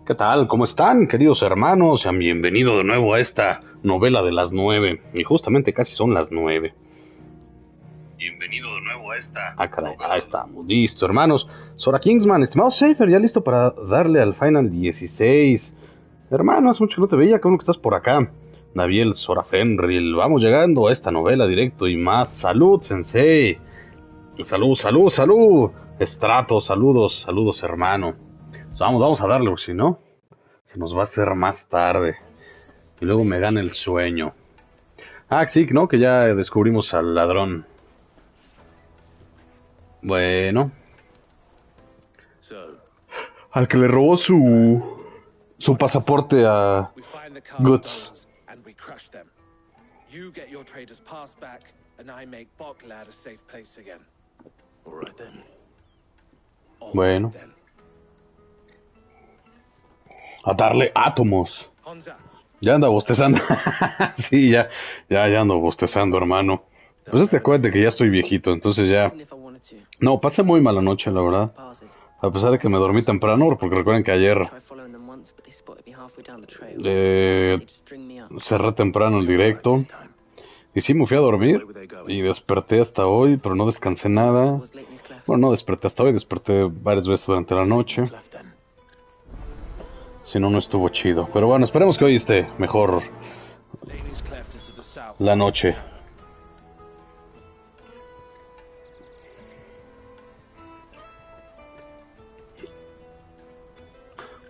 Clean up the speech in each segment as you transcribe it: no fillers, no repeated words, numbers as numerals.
¿Qué tal? ¿Cómo están, queridos hermanos? Sean bienvenidos de nuevo a esta novela de las 9. Y justamente casi son las 9. Bienvenido de nuevo a esta... Ah, caray, ahí estamos, listo, hermanos. Sora Kingsman, estimado Safer, ya listo para darle al Final 16. Hermano, hace mucho que no te veía, qué bueno que estás por acá. Naviel, Sora Fenril, vamos llegando a esta novela directo y más. Salud, sensei. Salud, salud, salud. Estrato, saludos, saludos, hermano. Pues vamos a darle, porque si no, se nos va a hacer más tarde. Y luego me gana el sueño. Ah, sí, ¿no? Que ya descubrimos al ladrón. Bueno. Al que le robó su pasaporte a Guts. Bueno. A darle átomos. Ya anda bostezando. Sí, ya ando bostezando, hermano. Pues acuérdate que ya estoy viejito, entonces ya... No, pasé muy mala noche, la verdad. A pesar de que me dormí temprano, porque recuerden que ayer cerré temprano el directo. Y sí, me fui a dormir y desperté hasta hoy, pero no descansé nada. Bueno, no desperté hasta hoy, desperté varias veces durante la noche. Si no, no estuvo chido. Pero bueno, esperemos que hoy esté mejor la noche.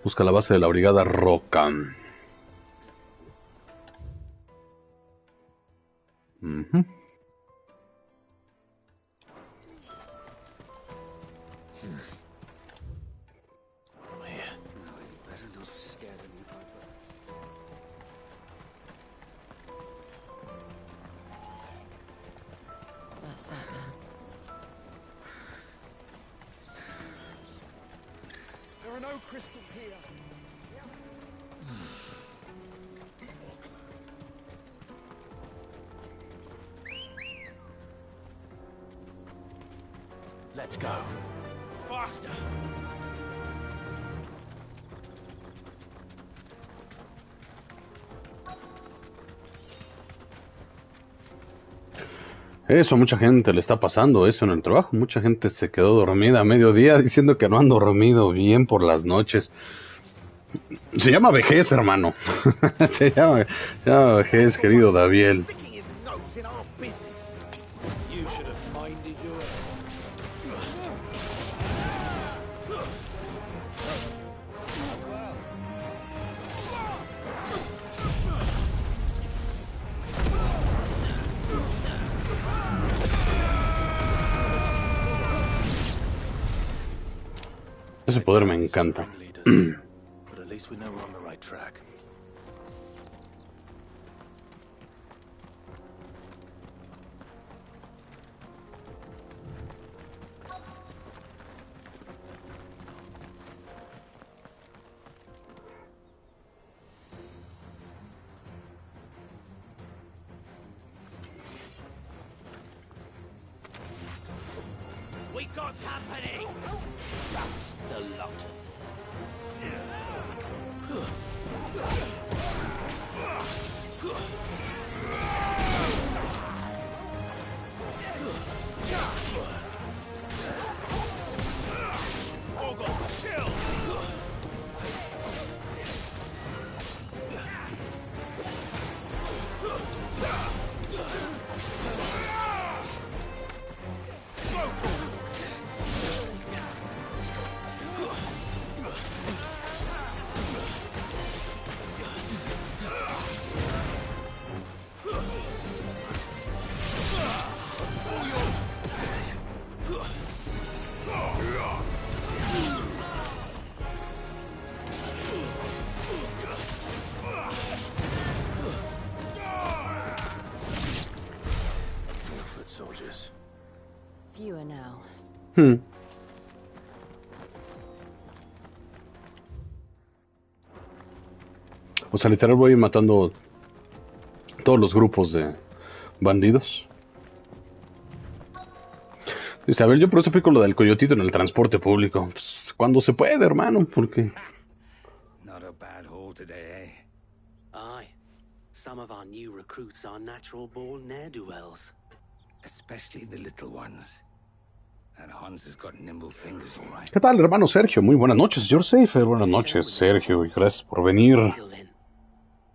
Busca la base de la brigada Roca. Let's go. Faster. Eso a mucha gente le está pasando, eso en el trabajo. Mucha gente se quedó dormida a mediodía diciendo que no han dormido bien por las noches. Se llama vejez, hermano. se llama vejez, querido Daviel. Ese poder me encanta. We got company. That's the lot of them. Fewer now. O sea, literal voy matando todos los grupos de bandidos. Dice, a ver, yo por eso fui con lo del coyotito en el transporte público. Pues, cuando se puede, hermano, porque... trouble today, eh? Aye. Some of our new recruits are natural-born ne'er-do-wells. Especially the little ones. That Hans has got nimble fingers, all right. ¿Qué tal, hermano Sergio? Muy buenas noches, George Safer. Buenas noches, Sergio, y gracias por venir. Till then,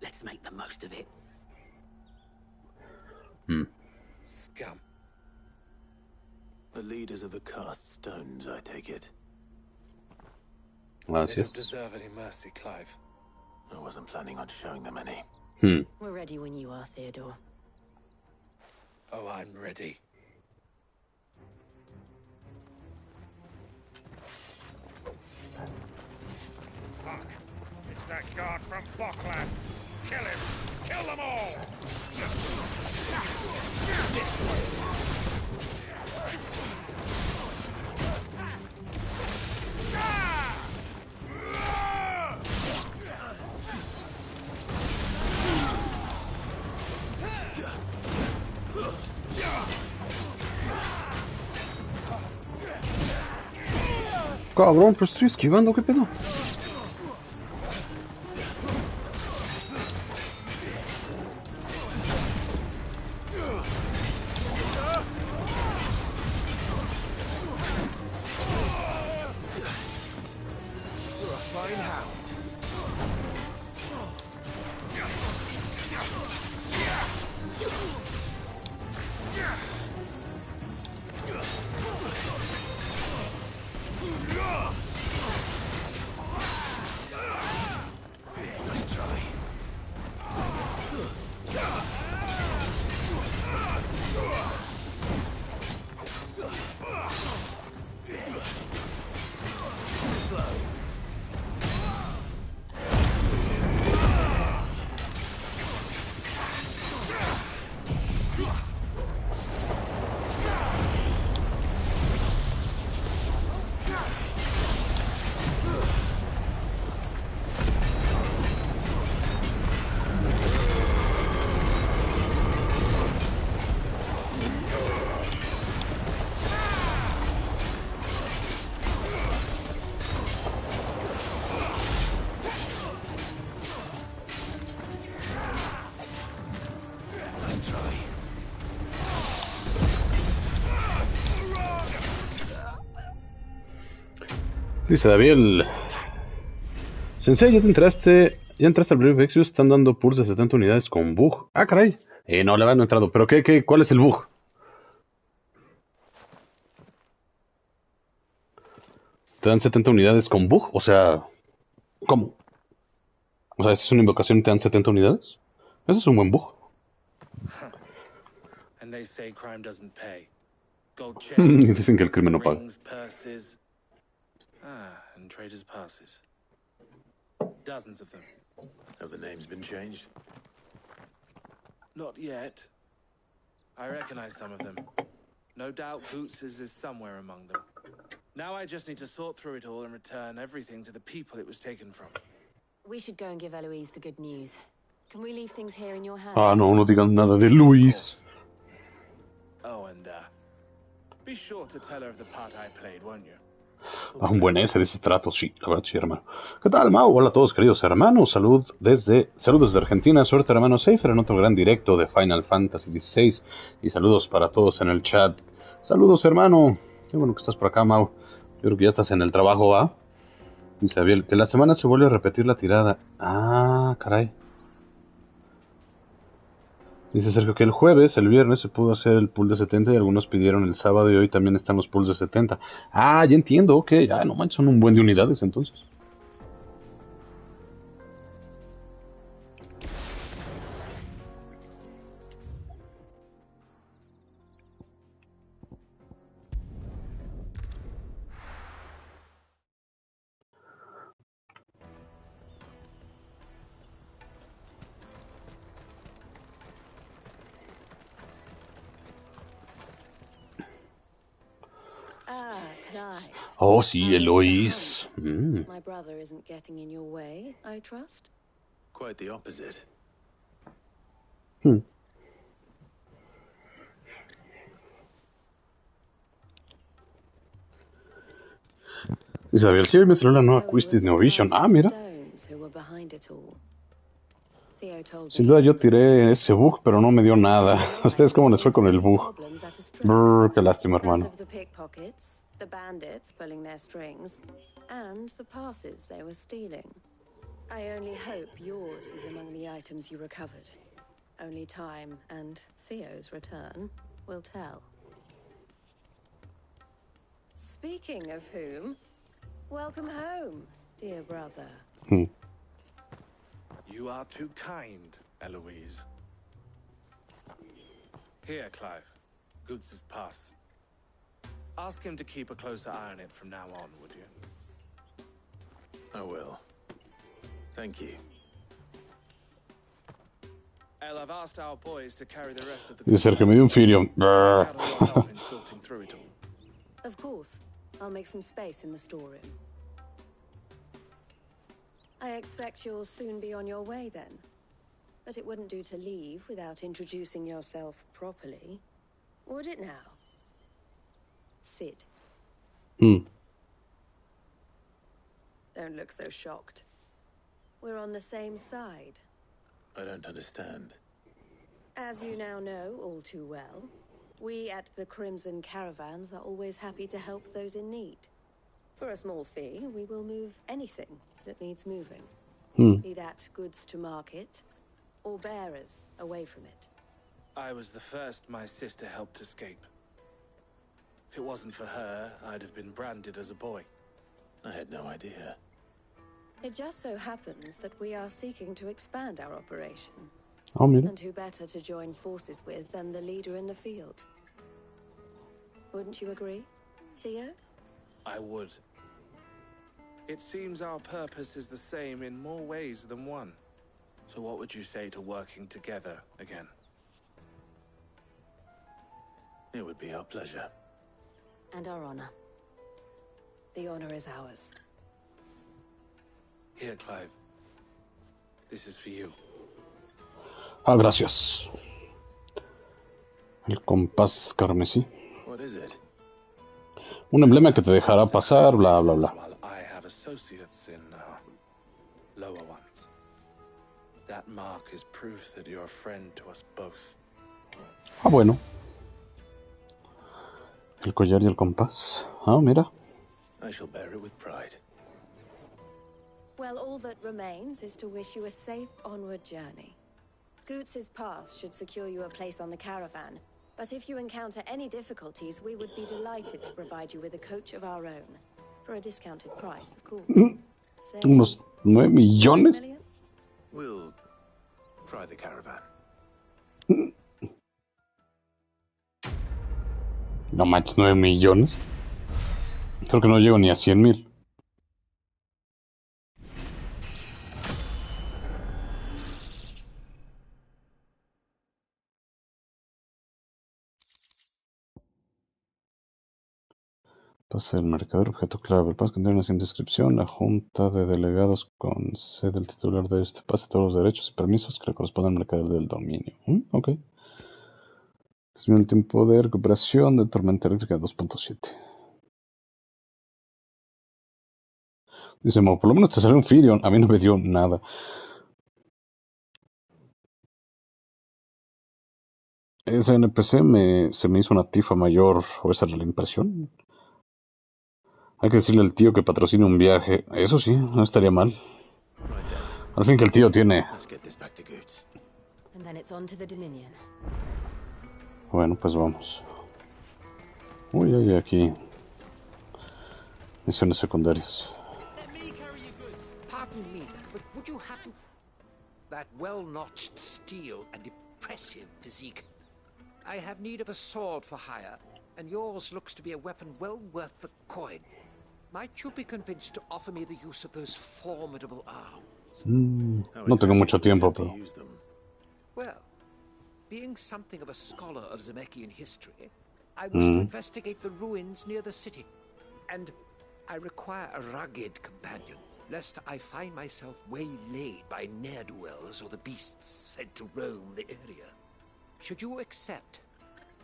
let's make the most of it. Scum. The leaders of the cast stones, I take it. They don't Gracias. deserve any mercy, Clive. I wasn't planning on showing them any. We're ready when you are, Theodore. Oh, I'm ready. Fuck! It's that guard from Bockland! Kill him! Kill them all! Cabrón, pero estoy esquivando, ¿qué pedo? Dice David, Sensei, ya entraste al Brave Exvius, están dando pulls de 70 unidades con bug. Ah, caray. No, la verdad no he entrado, pero ¿cuál es el bug? ¿Te dan 70 unidades con bug? O sea, ¿cómo? O sea, ¿es una invocación y te dan 70 unidades? Ese es un buen bug. And they say crime doesn't pay. Gold Y chains, dicen que el crimen no paga. rings, purses. And traders' passes. Dozens of them. Have the names been changed? Not yet. I recognize some of them. No doubt Boots is somewhere among them. Now I just need to sort through it all and return everything to the people it was taken from. We should go and give Eloise the good news. Can we leave things here in your hands? Ah, no digan nada de Luis. Oh, and be sure to tell her of the part I played, won't you? Ah, un buen ese de ese trato, sí, la verdad, sí, hermano. ¿Qué tal, Mau? Hola a todos, queridos hermanos. Saludos desde Argentina. Suerte, hermano Seifer, en otro gran directo de Final Fantasy XVI. Y saludos para todos en el chat. Saludos, hermano. Qué bueno que estás por acá, Mau. Yo creo que ya estás en el trabajo, ¿va? Dice Abiel, que la semana se vuelve a repetir la tirada. Ah, caray. Dice Sergio que el viernes se pudo hacer el pool de 70 y algunos pidieron el sábado y hoy también están los pools de 70. Ah, ya entiendo, ok, ya no manches, son un buen de unidades entonces. Clive. Oh, sí, Eloise. My brother isn't getting in your way, I trust. Quite the opposite. Isabel, sí, hoy me salió la nueva Quistis Neovision. Ah, mira. Stones. who were behind it all. Theo told Sin me duda yo tiré ese bug, pero no me dio nada. ¿A ustedes cómo les fue con el bug? Brr, qué lástima, Those hermano. of the pickpockets, the bandits pulling their strings, and the passes they were stealing. I only hope yours is among the items you recovered. Only time and Theo's return will tell. Speaking of whom, welcome home, dear brother. You are too kind, Eloise. Here, Clive. Goods' pass. Ask him to keep a closer eye on it from now on, would you? I will. Thank you. El, I've asked our boys to carry the rest of the Dice Sergio, me dio un Firion. Brr. Count on your help in sorting through it all. Of course, I'll make some space in the storeroom. I expect you'll soon be on your way then. But it wouldn't do to leave without introducing yourself properly. Would it now? Sid. Don't look so shocked. We're on the same side. I don't understand. As you now know all too well, we at the Crimson Caravans are always happy to help those in need. For a small fee, we will move anything that needs moving. Be that goods to market, or bearers away from it. I was the first my sister helped escape. If it wasn't for her, I'd have been branded as a boy. I had no idea. It just so happens that we are seeking to expand our operation. Oh, mira. And who better to join forces with than the leader in the field? Wouldn't you agree, Theo? I would. It seems our purpose is the same in more ways than one. So what would you say to working together again? It would be our pleasure. And our honor. The honor is ours. Here, Clive. This is for you. Ah, gracias. El compás carmesí. What is it? Un emblema que te dejará pasar, bla, bla, bla. While I have associates in lower ones. That mark is proof that you're a friend to us both. Ah, bueno. El collar y el compás. Ah, mira. I shall bear it with pride. Well, all that remains is to wish you a safe onward journey. Goots' pass should secure you a place on the caravan, but if you encounter any difficulties, we would be delighted to provide you with a coach of our own. For a discounted price, of course. Say, Unos 9 millones. $1 million? We'll try the caravan. No manches, 9 millones. Creo que no llego ni a 100,000. Pase del mercader, objeto clave. El pase contiene una siguiente descripción. La junta de delegados concede al titular de este pase todos los derechos y permisos que le corresponden al mercader del dominio. Ok. Disminuye el tiempo de recuperación de tormenta eléctrica a 2.7. Dice Mo, por lo menos te salió un Firion. A mí no me dio nada. Ese NPC se me hizo una tifa mayor. ¿O esa era la impresión? Hay que decirle al tío que patrocine un viaje. Eso sí, no estaría mal. Al fin que el tío tiene... And then it's on to the Dominion. Bueno, pues vamos. Uy, hay aquí misiones secundarias. Pardon me, but would you happen... That well-notched steel and impressive physique. I have need of a sword for hire, and yours looks to be a weapon well worth the coin. Might you be convinced to offer me the use of those formidable arms? No tengo mucho tiempo, pero... Well, being something of a scholar of Zemeckyan history, I wish to investigate the ruins near the city. And I require a rugged companion, lest I find myself waylaid by ne'er-do-wells or the beasts sent to roam the area. Should you accept,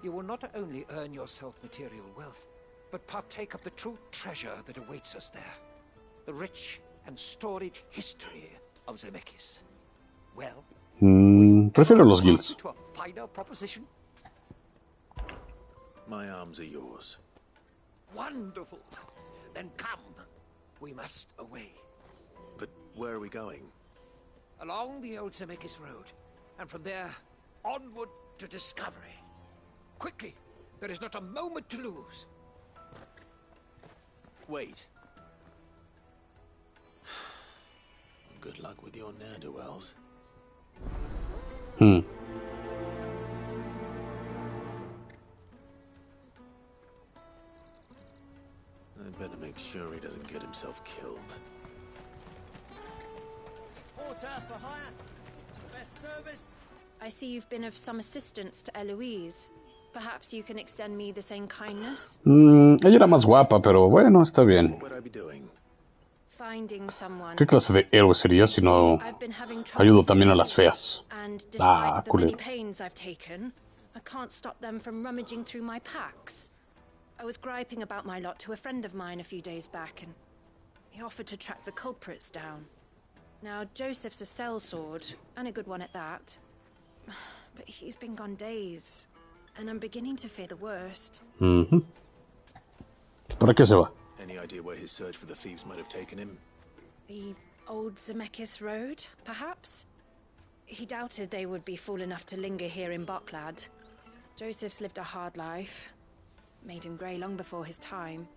you will not only earn yourself material wealth, but partake of the true treasure that awaits us there. The rich and storied history of Zemeckis. Well, Prefiero los guilds. to a finer proposition? My arms are yours. Wonderful. Then come. We must away. But where are we going? Along the old Zemeckis Road, and from there, onward to discovery. Quickly! There is not a moment to lose. Wait. Good luck with your ne'er-do-wells. I'd better make sure he doesn't get himself killed. Porter for hire. Best service. I see you've been of some assistance to Eloise. Perhaps you can extend me the same kindness? Ella era más guapa, pero bueno, está bien. What would I be doing? Finding someone. ¿Qué clase de héroe sería si no ayudo también a las feas? And despite the culero. many pains I've taken, I can't stop them from rummaging through my packs. I was griping about my lot to a friend of mine a few days back, and he offered to track the culprits down. Now, Joseph's a sellsword, and a good one at that. But he's been gone days, and I'm beginning to fear the worst. ¿Para qué se va? Any idea where his search for the thieves might have taken him? The old Zemeckis Road, perhaps? He doubted they would be fool enough to linger here in Boklad. Joseph's lived a hard life. Made him grey long before his time.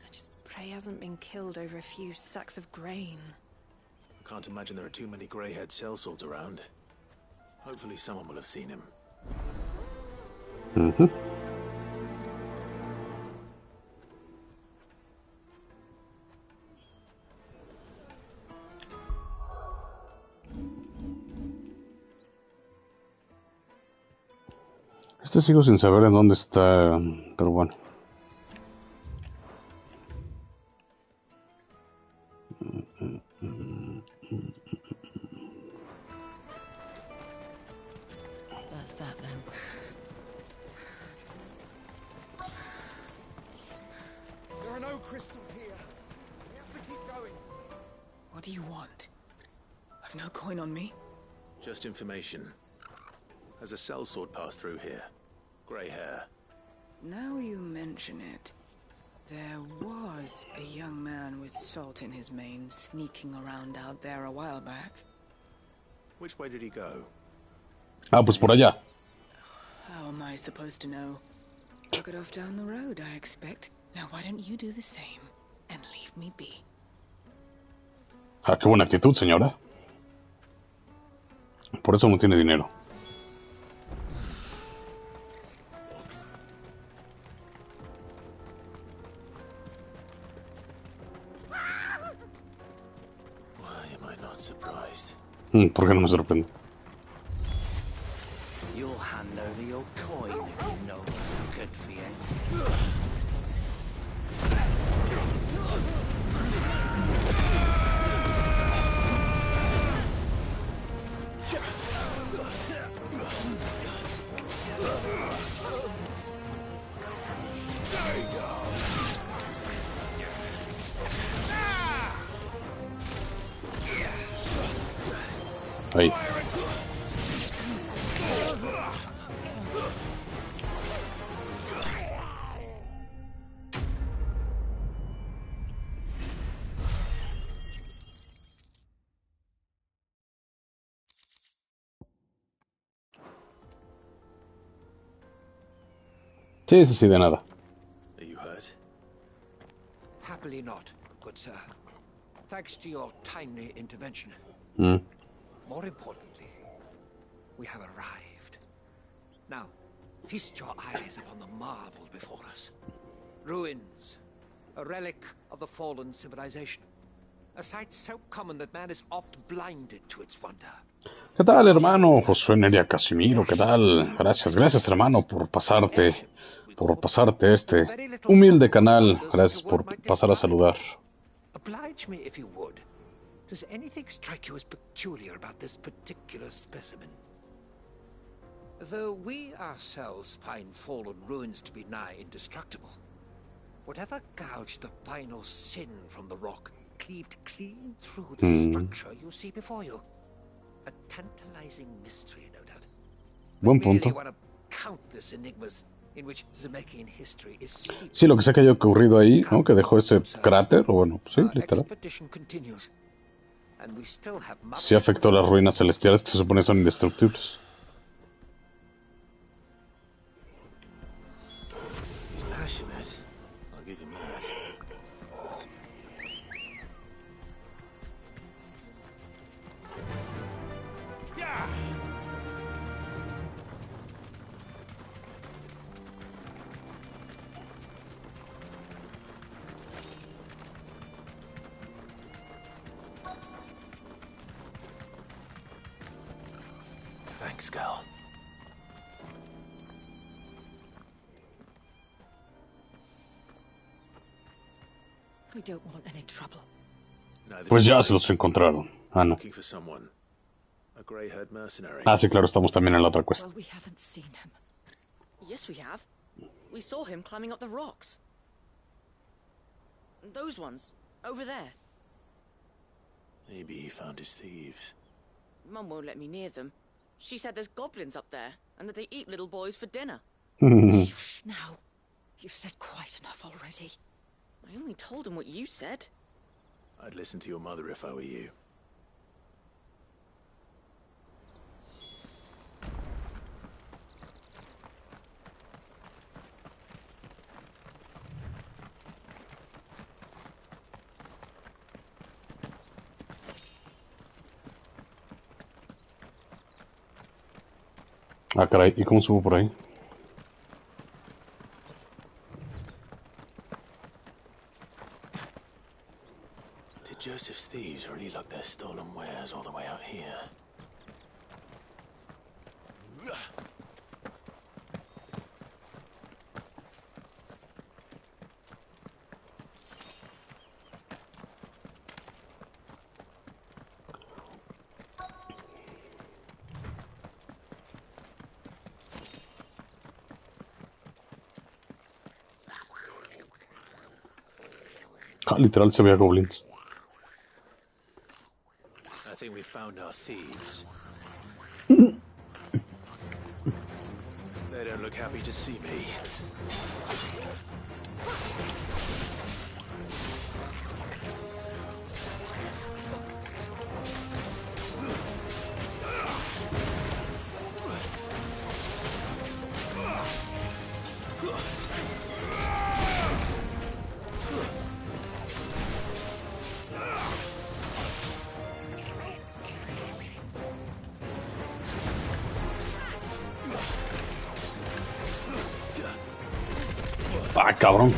I just pray he hasn't been killed over a few sacks of grain. I can't imagine there are too many grey-haired sellswords around. Hopefully someone will have seen him. Sigo sin saber en dónde está, pero bueno. That's that then. There are no crystals here. We have to keep going. What do you want? I've no coin on me. Just information. Has a sellsword passed through here? Grey hair. Now you mention it. There was a young man with salt in his mane sneaking around out there a while back. Which way did he go? Pues por allá. How am I supposed to know? Took it off down the road, I expect. Now why don't you do the same and leave me be? Qué buena actitud, señora. Por eso no tiene dinero. ¿Por qué no me sorprende? You'll hand over your coin if you know what's good for you. Ahí. Sí, sí, sí, de nada. Are you hurt? Happily not, good sir. Thanks to your timely intervention. More importantly, we have arrived. Now, feast your eyes upon the marvel before us. Ruins, a relic of the fallen civilization. A sight so common that man is oft blinded to its wonder. ¿Qué tal, hermano? Josué Neria Casimiro, ¿qué tal? Gracias, hermano, por pasarte este humilde canal. Gracias por pasar a saludar. Oblige me if you would. Does anything strike you as peculiar about this particular specimen? Though we ourselves find fallen ruins to be nigh indestructible, whatever gouged the final sin from the rock cleaved clean through the structure you see before you. A tantalizing mystery, no doubt. Buen punto. One of countless enigmas in which Zemeckis history is steeped. Sí, lo que sé que haya ocurrido ahí, ¿no? Que dejó ese cráter, o bueno, sí, literal. Sí afectó las ruinas celestiales, que se supone son indestructibles. He's passionate. I'll give him that. Thanks, Gal. We don't want any trouble. Pues ya se los encontraron. Ah, no. Looking for someone. A grey-haired mercenary. Ah, sí, claro, estamos también en la otra cuesta. Well, we haven't seen him. Yes, we have. We saw him climbing up the rocks. Those ones, over there. Maybe he found his thieves. Mum won't let me near them. She said there's goblins up there, and that they eat little boys for dinner. Shush now. You've said quite enough already. I only told him what you said. I'd listen to your mother if I were you. Ah, caray, ¿y cómo subo por ahí? Did Joseph's thieves really lug their stolen wares all the way out here? Ah, literal se veía goblins. I think we found our thieves. They don't look happy to see me. Ah, cabrón.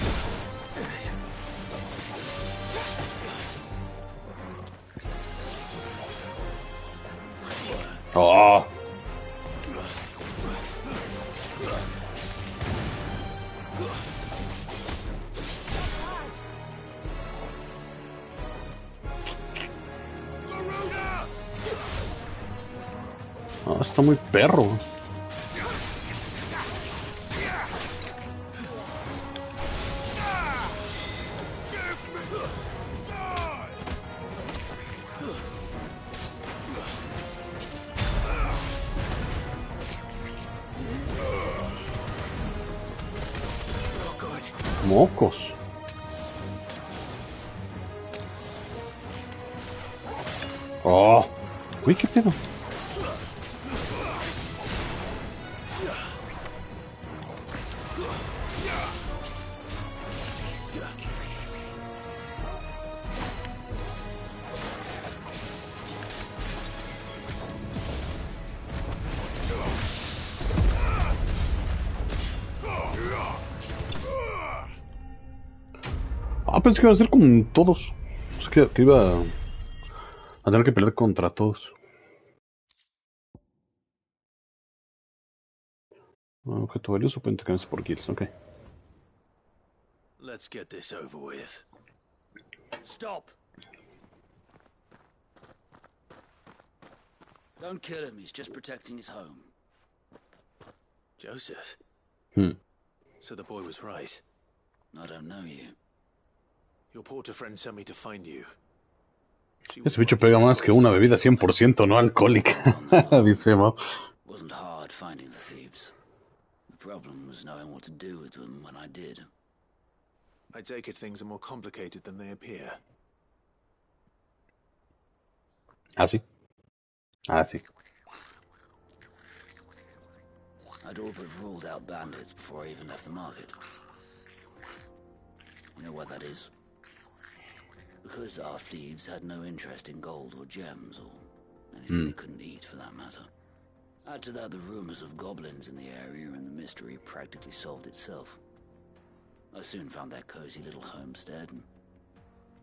Oh. Ah, está muy perro. Mocos. Oh. Uy, qué pedo. Ah, pensé que iba a ser con todos. Es que iba a tener que pelear contra todos. Objeto valioso puede intercambiarse por kills, ok. Let's get this over with. Stop! Don't kill him, he's just protecting his home. Joseph? Hmm. So the boy was right. I don't know you. Your porter friend sent me to find you. Ese bicho pega más que una bebida 100% no alcohólica, dice Mo. Wasn't hard finding the thieves. The problem was knowing what to do with them when I did. I take it things are more complicated than they appear. Ah, sí. Ah, sí. I'd all but ruled out bandits before I even left the market. You know why that is? Because our thieves had no interest in gold or gems or anything they couldn't eat for that matter. Add to that the rumors of goblins in the area and the mystery practically solved itself. I soon found their cozy little homestead and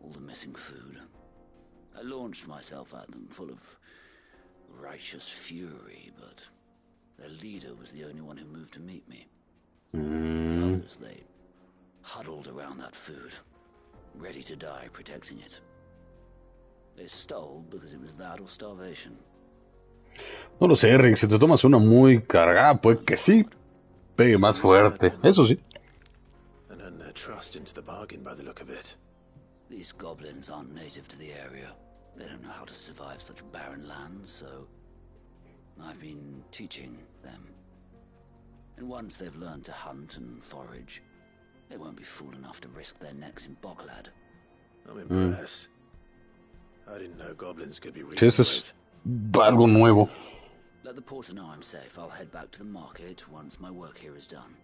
all the missing food. I launched myself at them full of righteous fury, but their leader was the only one who moved to meet me. The others, they huddled around that food, ready to die protecting it. They stole because it was that or starvation. No lo sé, Rick, si te tomas una muy cargada, pues que sí pegue más fuerte. Eso sí. And earn their trust into the bargain by the look of it. These goblins aren't native to the area. They don't know how to survive such barren lands, so I've been teaching them. And once they've learned to hunt and forage, they won't be fool enough to risk their necks in Boklad. I'm impressed. I didn't know goblins could be Sí, reasoned eso es with. algo nuevo. Let the porter know I'm safe. I'll head back to the market once my work here is done.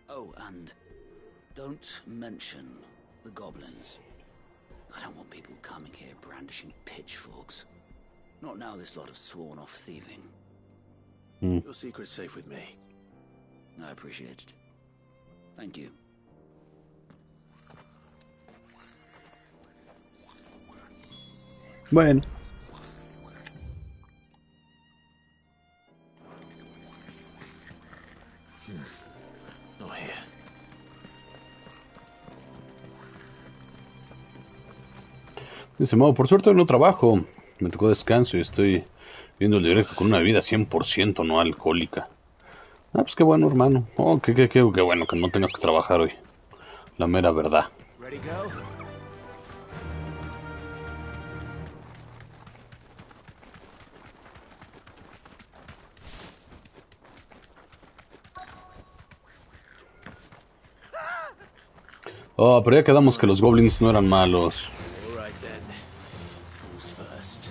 Oh, and don't mention the goblins. I don't want people coming here brandishing pitchforks. Not now this lot have sworn off thieving. Your secret's safe with me. I appreciate it. Thank you. Bueno. Not here. Dice Mau, por suerte no trabajo. Me tocó descanso y estoy viendo el directo con una bebida 100% no alcohólica. Ah, pues qué bueno, hermano. Oh, qué bueno que no tengas que trabajar hoy. La mera verdad. Ready, go? Oh, pero ya quedamos que los goblins no eran malos. All right then. Who's first?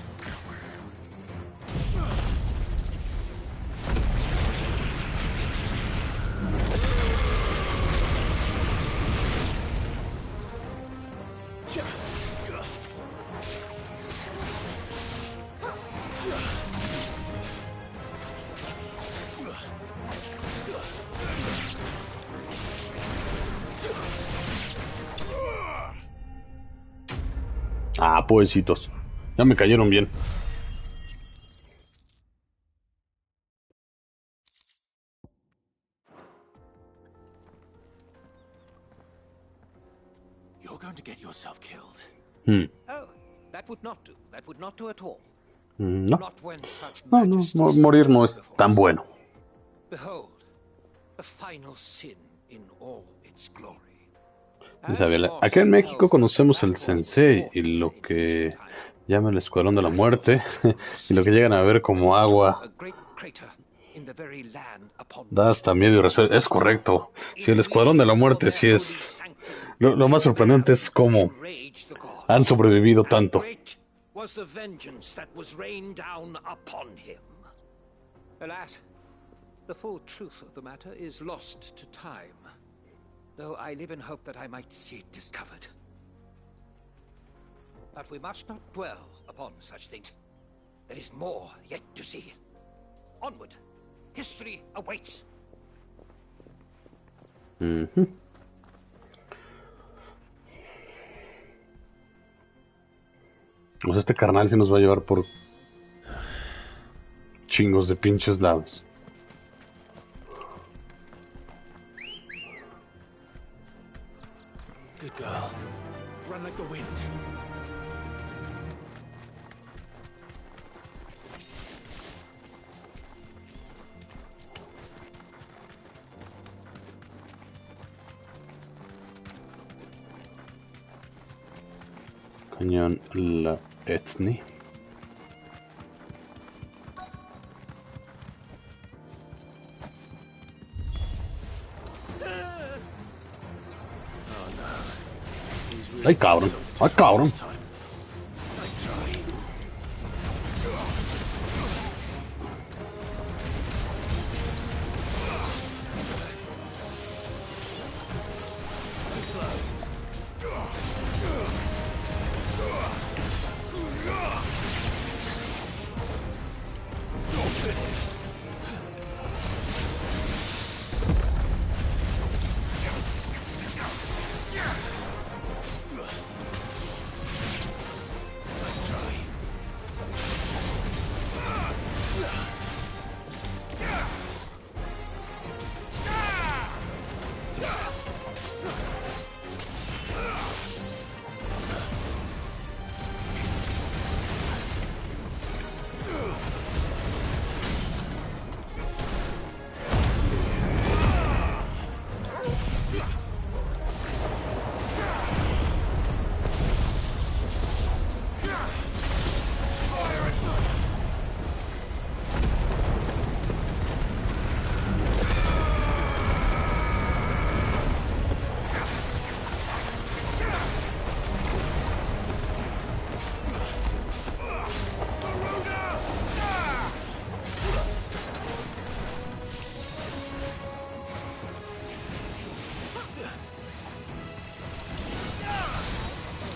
Ah, pobrecitos. Ya me cayeron bien. You're going to get yourself killed. Oh, that would not do. That would not do at all. No. Not when such No, majesty morir no es stands before tan us. bueno. Behold, the final sin in all its glory. Isabela, acá en México conocemos el sensei y lo que llama el escuadrón de la muerte y lo que llegan a ver como agua da hasta miedo y respeto. Es correcto. Si el escuadrón de la muerte sí es... Lo más sorprendente es cómo han sobrevivido tanto. Was the vengeance that was rained down upon him. Alas, the full truth of the matter is lost to time. Though I live in hope that I might see it discovered. But we must not dwell upon such things. There is more yet to see. Onward. History awaits. O sea, este carnal se nos va a llevar por chingos de pinches lados. Good girl. Run like the wind. Cañón, la Etni. Ay, cabrón. Ay, cabrón.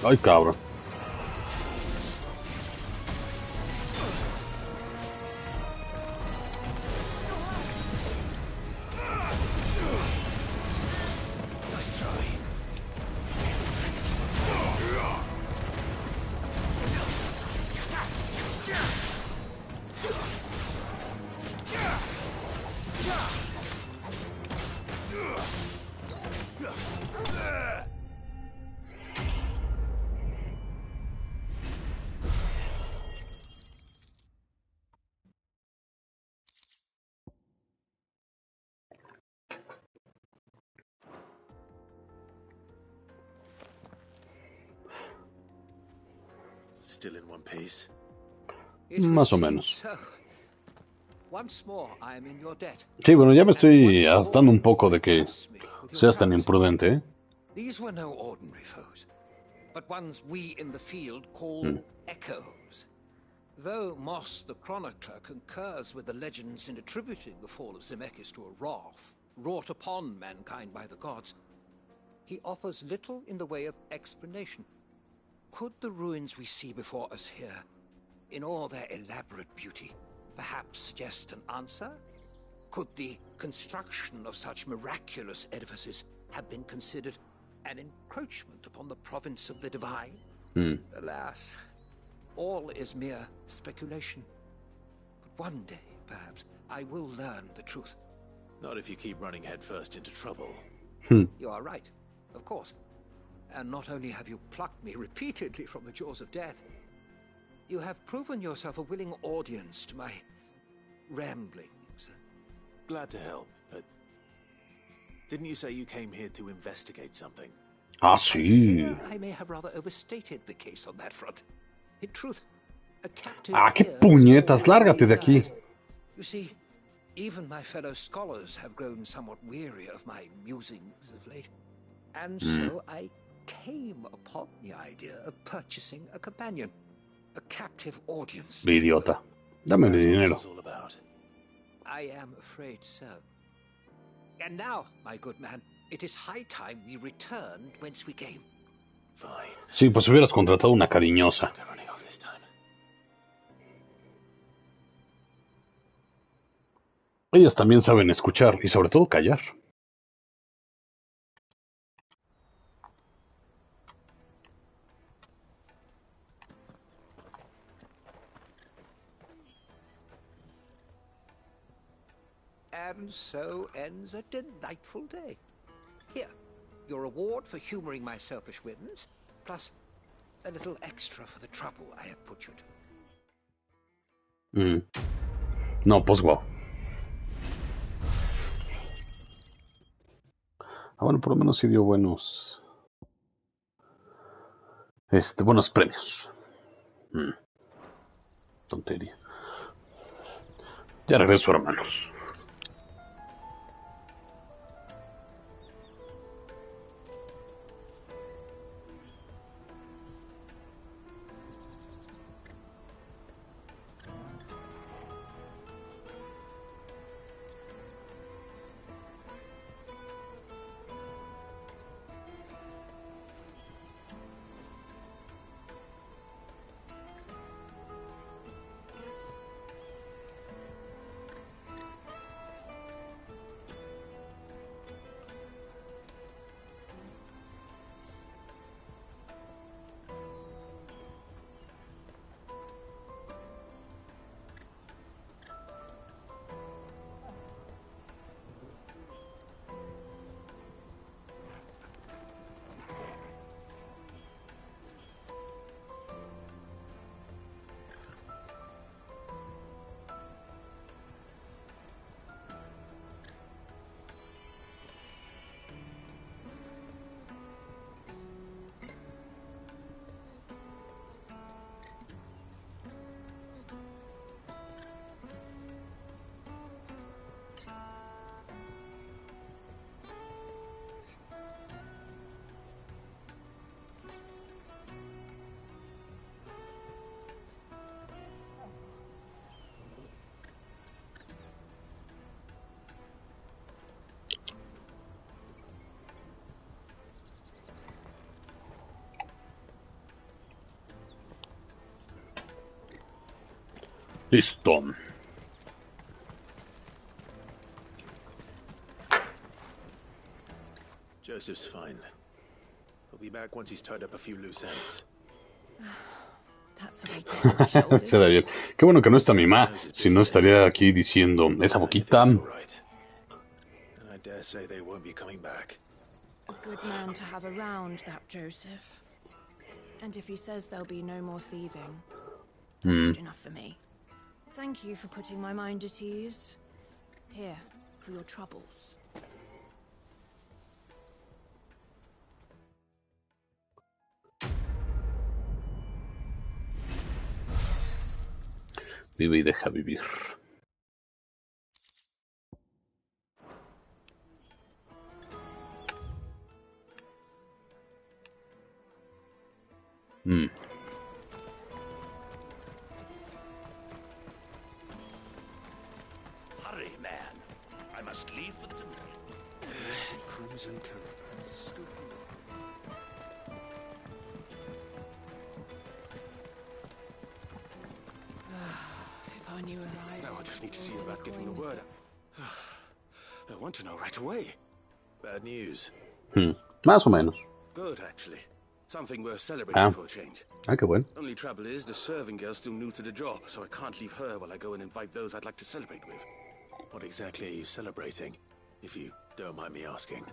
Ay, cabrón. Still in one piece. Más o menos. So, once more, I am in your debt. Sí, bueno, ya me estoy hartando un poco de que seas tan imprudente, ¿eh? These were no ordinary foes, but ones we in the field call echoes. Though Moss the Chronicler concurs with the legends in attributing the fall of Zemeckis to a wrath wrought upon mankind by the gods, he offers little in the way of explanation. Could the ruins we see before us here, in all their elaborate beauty, perhaps suggest an answer? Could the construction of such miraculous edifices have been considered an encroachment upon the province of the divine? Alas, all is mere speculation. But one day, perhaps, I will learn the truth. Not if you keep running headfirst into trouble. You are right, of course. And not only have you plucked me repeatedly from the jaws of death, you have proven yourself a willing audience to my ramblings. Glad to help, but didn't you say you came here to investigate something? Ah, sí. I may have rather overstated the case on that front. In truth, a captive Ah, qué here puñetas, was all I lárgate de aquí. desired. You see, even my fellow scholars have grown somewhat weary of my musings of late. And so I came upon the idea of purchasing a companion, a captive audience. Idiota. Dame mi dinero. It's all about. I am afraid so. And now, my good man, it is high time we returned whence we came. Fine. Sí, pues hubieras contratado una cariñosa. Go running off this time. Ellas también saben escuchar y sobre todo callar. And so ends a delightful day. Here, your reward for humoring my selfish whims, plus a little extra for the trouble I have put you to. No, pues wow. Ah, bueno, por lo menos sí dio buenos premios. Tontería. Ya regreso, hermanos. Listo. Joseph's fine. He'll be back once he's tied up a few loose ends. That's a weight off my shoulders. Se da bien. Qué bueno que no está mi ma, si no estaría aquí diciendo esa boquita. And I dare say they won't be coming back. A good man to have around, that Joseph. And if he says there'll be no more thieving, that's good enough for me. Thank you for putting my mind at ease. Here, for your troubles. Vive y deja vivir. Hurry, man. I must leave for the Crimson caravans. If I knew arriving. Now I just need to see about getting the word out. I want to know right away. Bad news. Más o menos. Good, actually. Something worth celebrating for a change. Ah, qué bueno. Only trouble is, the serving girl's still new to the job, so I can't leave her while I go and invite those I'd like to celebrate with. What exactly are you celebrating, if you don't mind me asking?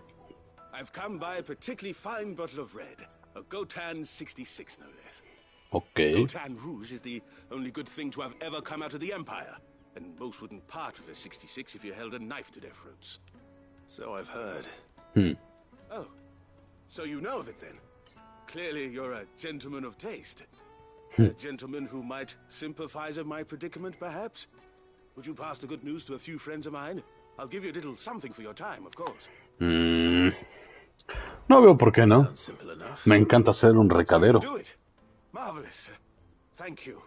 I've come by a particularly fine bottle of red. A Gotan 66, no less. Okay. Gotan Rouge is the only good thing to have ever come out of the Empire. And most wouldn't part with a 66 if you held a knife to their throats. So I've heard. Oh, so you know of it then? Clearly you're a gentleman of taste. A gentleman who might sympathize with my predicament, perhaps? Would you pass the good news to a few friends of mine? I'll give you a little something for your time, of course. No veo por qué no. Simple enough. Me encanta ser un recadero. Do it. Marvelous. Thank you.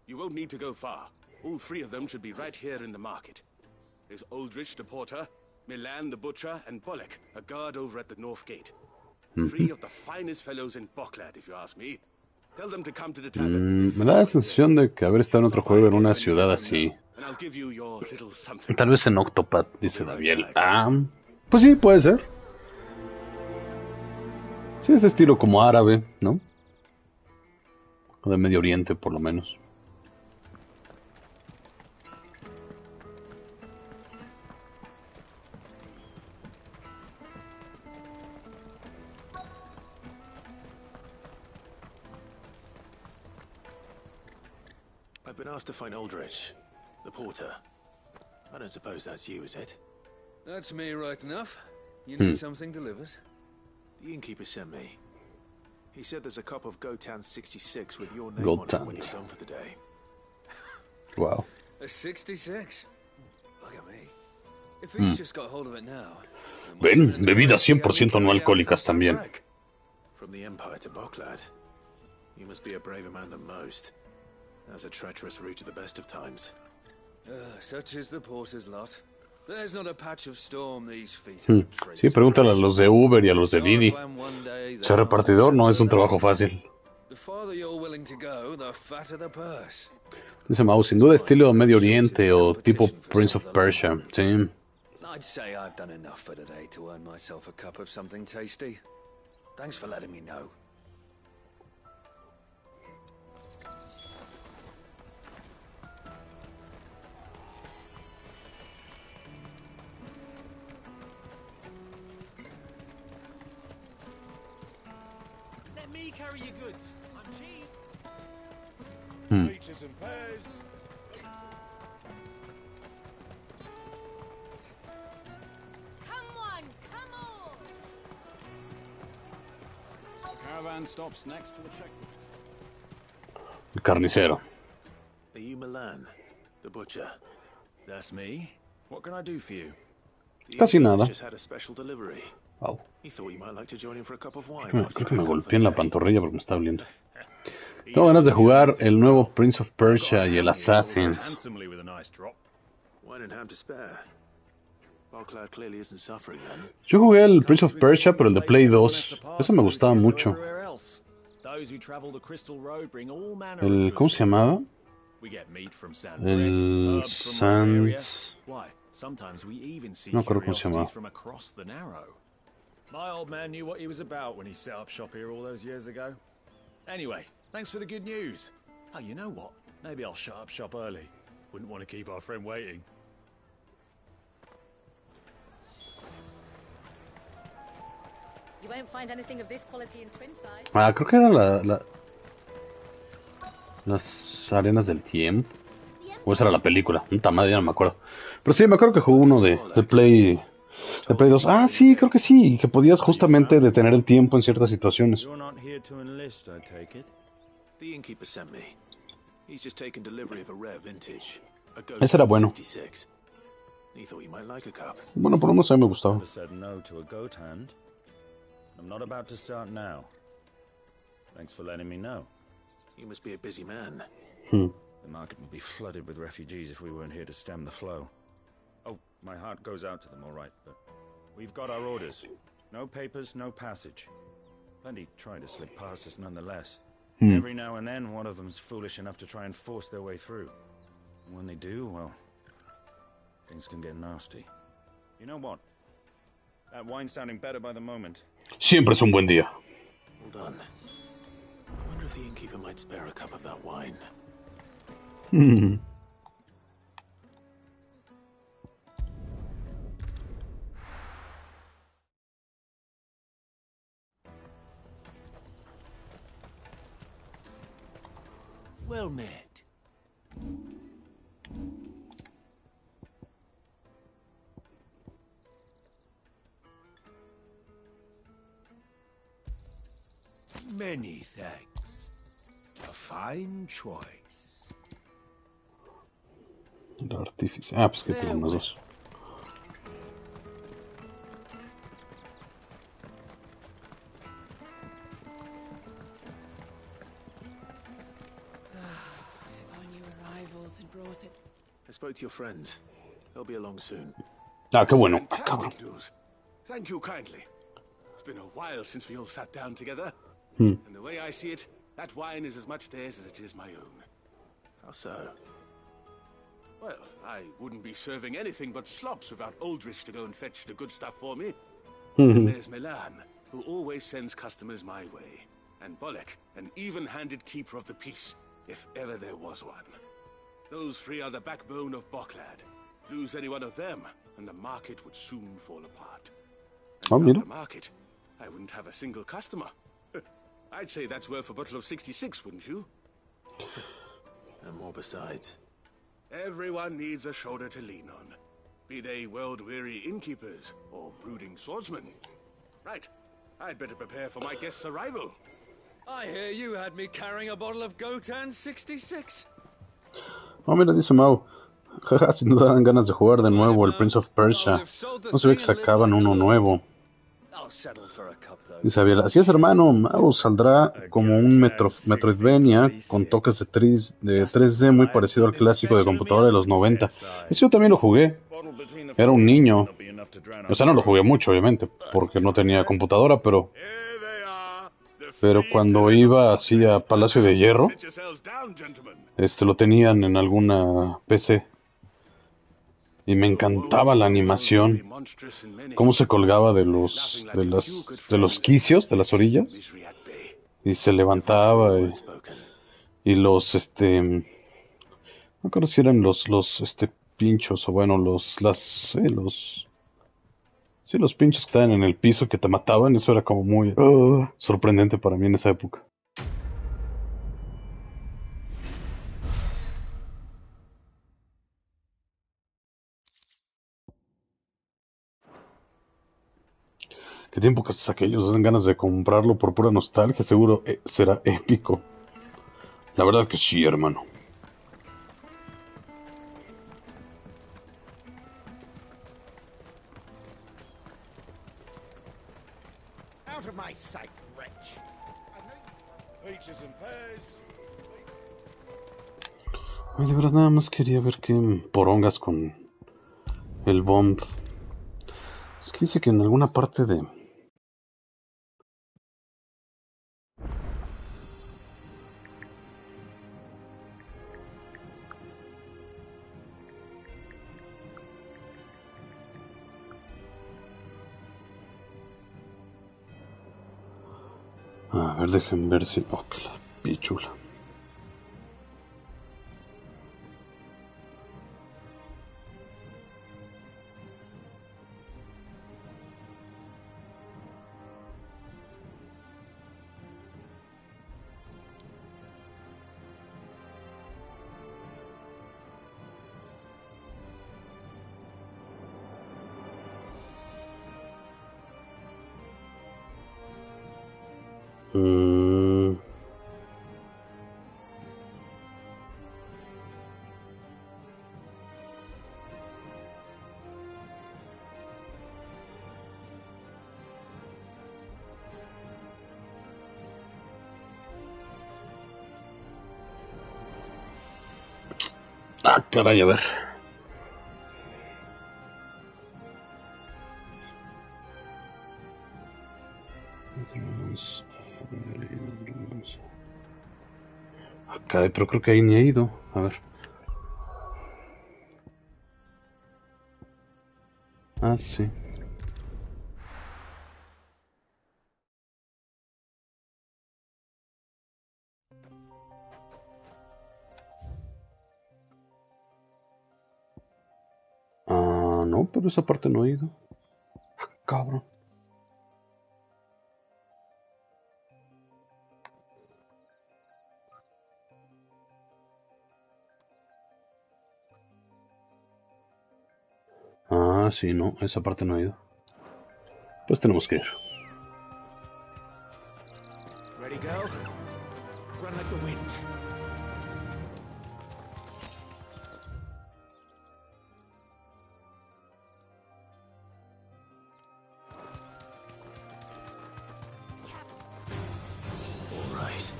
You won't need to go far. All three of them should be right here in the market. There's Aldrich the porter, Milan the butcher, and Pollock, a guard over at the north gate. Three of the finest fellows in Boklad, if you ask me. Tell them to come to the tavern. Me da la sensación de que haber estado en otro juego en una ciudad así. And I'll give you your little something. Tal vez en Octopath, dice Daviel. Pues sí, puede ser. Sí, es estilo como árabe, ¿no? O de Medio Oriente, por lo menos. I've been asked to find Aldrich, the porter. I don't suppose that's you, is it? That's me right enough. You need something delivered? The innkeeper sent me. He said there's a cup of Gotan 66 with your name on it when you're done for the day. Wow. A 66? Look at me. If he's just got hold of it now. Ven, bebidas 100% no alcohólicas también. From the Empire to Boklad. You must be a braver man than most. That's a treacherous route to the best of times. Such is the porter's lot. There's not a patch of storm these feet have Sí, pregúntale a los de Uber y a los de Didi. Ser repartidor no es un trabajo fácil. The farther you're willing to go, the fatter the purse. Dice Mau, sin duda estilo Medio Oriente o tipo Prince of Persia. Sí. I'd say I've done enough for today to earn myself a cup of something tasty. Thanks for letting me know. Let me carry your goods. I'm cheap. Peaches and pears. Caravan stops next to the checkpoint. El carnicero. Are you Milan, the butcher? That's me. What can I do for you? Casi nada. Just had a special delivery. Au. He thought you might like to join him for a cup of wine. Creo que me golpeé en la pantorrilla porque me está doliendo. Tengo ganas de jugar el nuevo Prince of Persia y el Assassin. Wine and ham to spare. Boklad clearly isn't suffering then. Yo jugué el Prince of Persia, pero el de Play 2. Ese me gustaba mucho. El, ¿cómo se llamaba? El Sans... No creo cómo se llamaba. My old man knew what he was about when he set up shop here all those years ago. Anyway, thanks for the good news. Oh, you know what? Maybe I'll shut up shop early. Wouldn't want to keep our friend waiting. You won't find anything of this quality in Twinside. Ah, creo que era las arenas del tiempo. O esa era la película. Puta madre, ya no me acuerdo. Pero sí, me acuerdo que jugó uno de Play 2. Ah, sí, creo que sí. Que podías justamente detener el tiempo en ciertas situaciones. You're not here to enlist, I take it. The innkeeper sent me. He's just taken delivery of a rare vintage. Ese era bueno. 56. He thought you might like a cup. Bueno, por lo menos a mí me gustaba. Never said no to a goat hand. I'm not about to start now. Thanks for letting me know. You must be a busy man. The market would be flooded with refugees if we weren't here to stem the flow. Oh, my heart goes out to them, all right, but we've got our orders. No papers, no passage. Plenty try to slip past us nonetheless. Every now and then, one of them's foolish enough to try and force their way through. And when they do, well, things can get nasty. You know what? That wine's sounding better by the moment. Siempre es un buen día. Hold on. I wonder if the innkeeper might spare a cup of that wine. Well met. Many thanks. A fine choice. El artífice. Ah, pues que tengo unos dos. I spoke to your friends. They'll be along soon. Ah, qué bueno. Fantastic news. Thank you kindly. It's been a while since we all sat down together. Hmm. And the way I see it, that wine is as much theirs as it is my own. How so? Well, I wouldn't be serving anything but slops without Aldrich to go and fetch the good stuff for me. And there's Milan, who always sends customers my way. And Bolek, an even-handed keeper of the peace, if ever there was one. Those three are the backbone of Boklad. Lose any one of them, and the market would soon fall apart. And without the market, I wouldn't have a single customer. I'd say that's worth a bottle of 66, wouldn't you? And more besides. Everyone needs a shoulder to lean on. Be they world-weary innkeepers or brooding swordsmen. Right. I'd better prepare for my guest's arrival. I hear you had me carrying a bottle of Gotan 66. Oh, mira, dice Mau. Jaja, sin duda dan ganas de jugar de nuevo el Prince of Persia. No se ve que sacaban uno nuevo. Dice Abiel, así es, hermano. Mau saldrá como un Metroidvania con toques de 3D muy parecido al clásico de computadora de los 90. Ese yo también lo jugué. Era un niño. O sea, no lo jugué mucho, obviamente, porque no tenía computadora, pero cuando iba así a Palacio de Hierro, lo tenían en alguna PC. Y me encantaba la animación, cómo se colgaba de los quicios, de las orillas, y se levantaba, y los, no recuerdo si eran los pinchos, o bueno, los pinchos que estaban en el piso que te mataban. Eso era como muy sorprendente para mí en esa época. Qué tiempo que hasta aquellos dan ganas de comprarlo por pura nostalgia. Seguro será épico. La verdad que sí, hermano. Out of my sight, wretch. Peaches and pears. Ay, de verdad, nada más quería ver qué porongas con el bomb. Es que dice que en alguna parte de... A ver, dejen ver si... Oh, que la pichula. Ah, caray, a ver. Ah, caray, pero creo que ahí ni he ido. A ver. Ah, sí. Ah, no, pero esa parte no he ido. Ah, cabrón. Ah, sí, no, esa parte no he ido. Pues tenemos que ir. Ready, girl? Run like the wind. All right.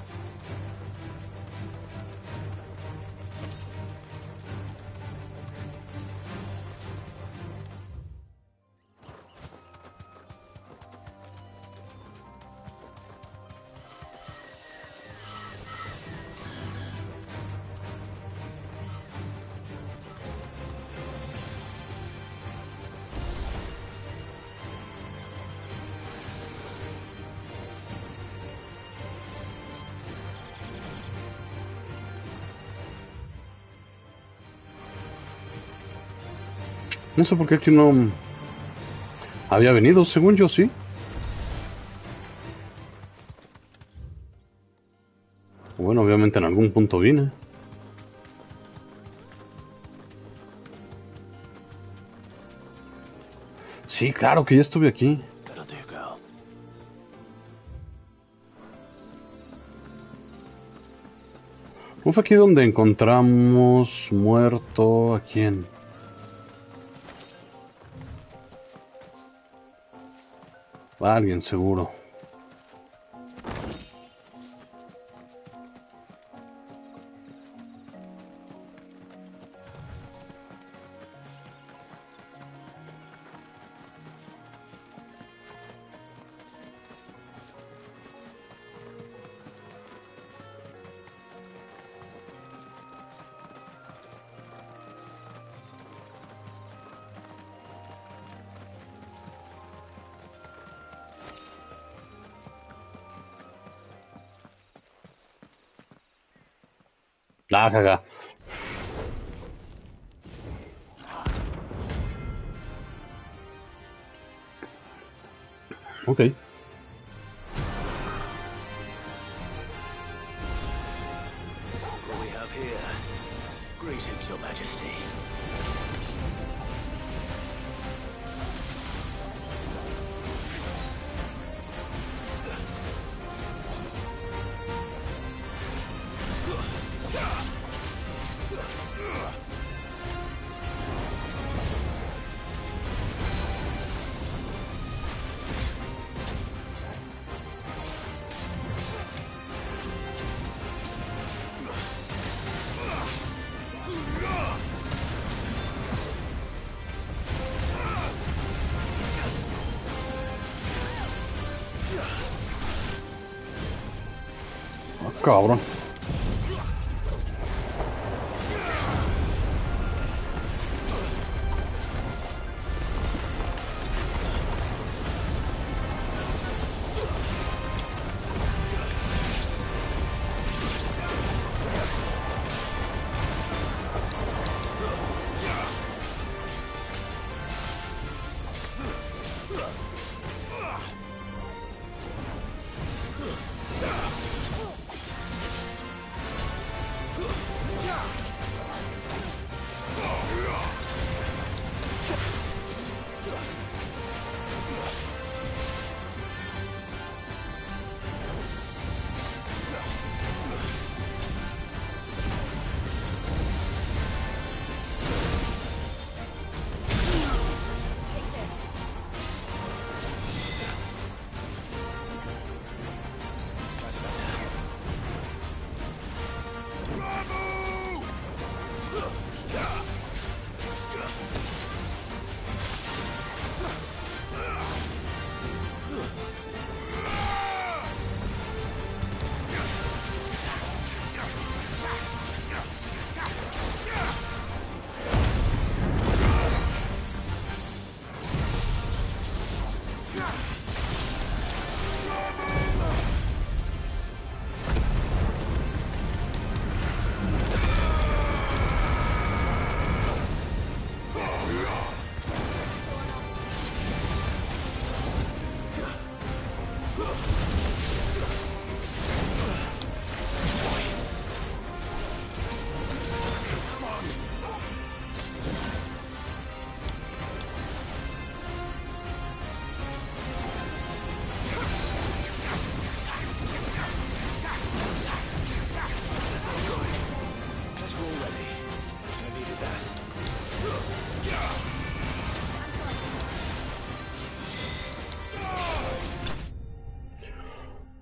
No sé por qué aquí no había venido, según yo sí. Bueno, obviamente en algún punto vine. Sí, claro que ya estuve aquí. fue aquí donde encontramos muerto a quién. A alguien seguro. Ah, jaja. Ok. What we have here? Greetings, Your Majesty. Ah, cabrón.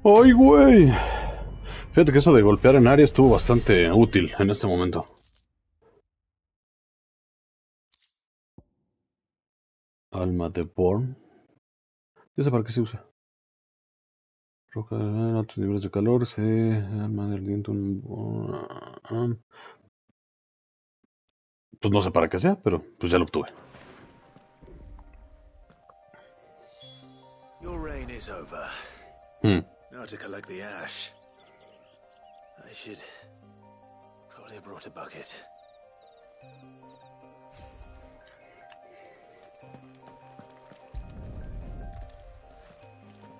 ¡Ay, güey! Fíjate que eso de golpear en área estuvo bastante útil en este momento. Alma de Born. ¿Y eso para qué se usa? Roca de altos niveles de calor, alma de ardiente, pues no sé para qué sea, pero pues ya lo obtuve. Your reign is over. Now to collect the ash. I should probably have brought a bucket.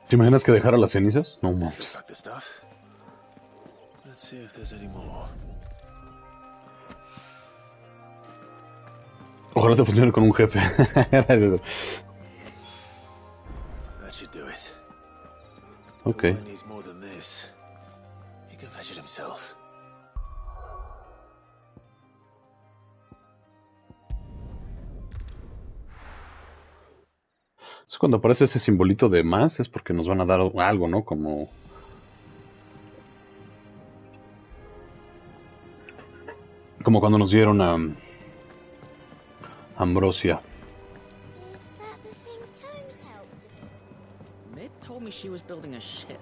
¿Te imaginas que dejara las cenizas? No This mames. looks like the stuff. Let's see if there's any more. Ojalá te funcione con un jefe. That should do it. Okay. If the boy needs more than this, he can fetch it himself. Es cuando aparece ese simbolito de más, es porque nos van a dar algo, ¿no? Como cuando nos dieron a Ambrosia. Mid told me she was building a ship.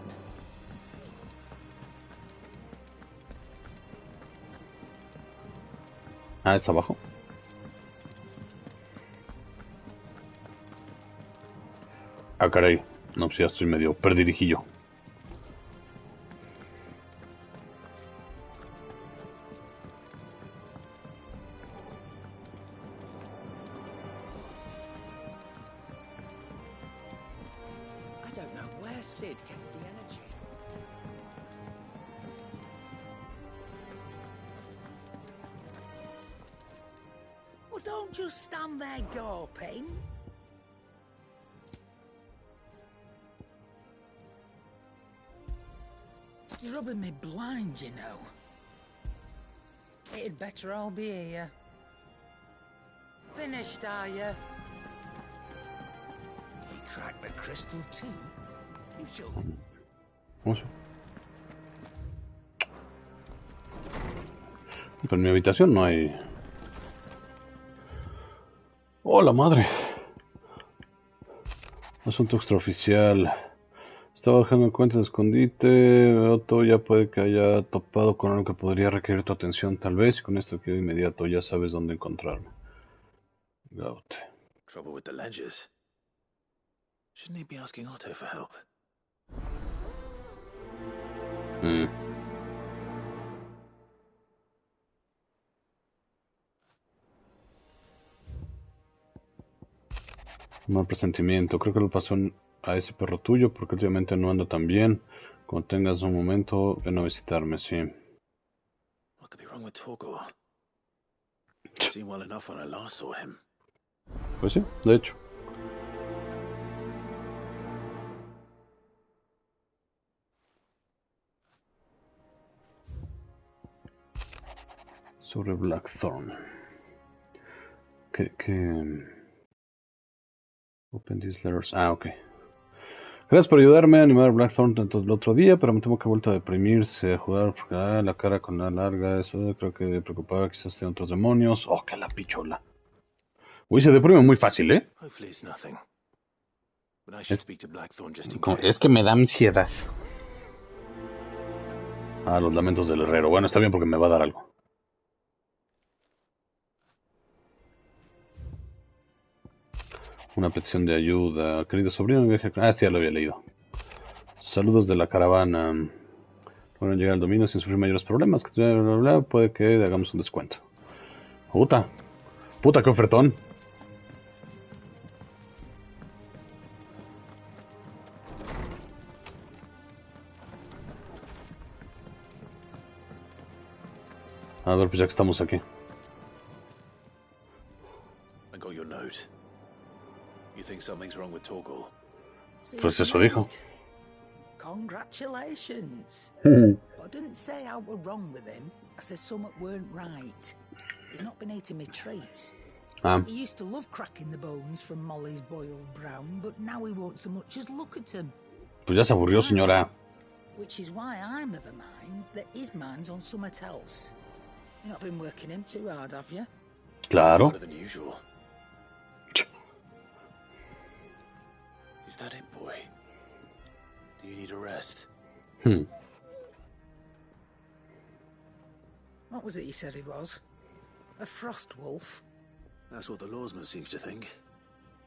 Ah, ¿es abajo? Ah, caray. No, pues ya estoy medio perdidijillo. I don't know where Sid gets the energy. Well, don't just stand there gawping. You're rubbing me blind, you know. It'd better all be here. Finished, are you? He cracked the crystal too. You sure? Pero en mi habitación no hay... ¡Oh, la madre! Asunto extraoficial. Estaba dejando en cuenta de escondite. Otto ya puede que haya topado con algo que podría requerir tu atención, tal vez. Y con esto quedo inmediato. Ya sabes dónde encontrarme. Gaut. Trouble with the ledgers. Shouldn't he be asking Otto for help? Mal presentimiento. Creo que le pasó a ese perro tuyo porque últimamente no anda tan bien. Cuando tengas un momento, ven a visitarme, sí. What could be wrong with Torgor? He seemed well enough when I last saw him. Pues sí, de hecho. Sobre Blackthorn. ¿Qué? Open these letters. Ah, ok. Gracias por ayudarme a animar a Blackthorn tanto el otro día, pero me temo que ha vuelto a deprimirse, a jugar porque la cara con la larga, eso creo que preocupaba, quizás sean otros demonios. Oh, que la pichola. Uy, se deprime muy fácil, ¿eh? Hopefully it's nothing. But I should speak to Blackthorn just in Es case. que me da ansiedad. Ah, los lamentos del herrero. Bueno, está bien porque me va a dar algo. Una petición de ayuda. Querido sobrino, viaje... Ah, sí, ya lo había leído. Saludos de la caravana. Logran llegar al dominio sin sufrir mayores problemas. Puede que hagamos un descuento. Puta, qué ofertón. A ver, pues ya que estamos aquí. I got your note. You think something's wrong with Torgor? Pues eso dijo. Congratulations. But I didn't say I were wrong with him. I said something weren't right. He's not been eating me treats. He used to love cracking the bones from Molly's boiled brown, but now he won't so much as look at them. Pues ya se aburrió, señora. Which is why I'm of a mind that his mind's on something else. You've not been working him too hard, have you? Claro. Harder than usual. Is that it, boy? Do you need a rest? What was it you said he was? A frost wolf? That's what the lawsman seems to think.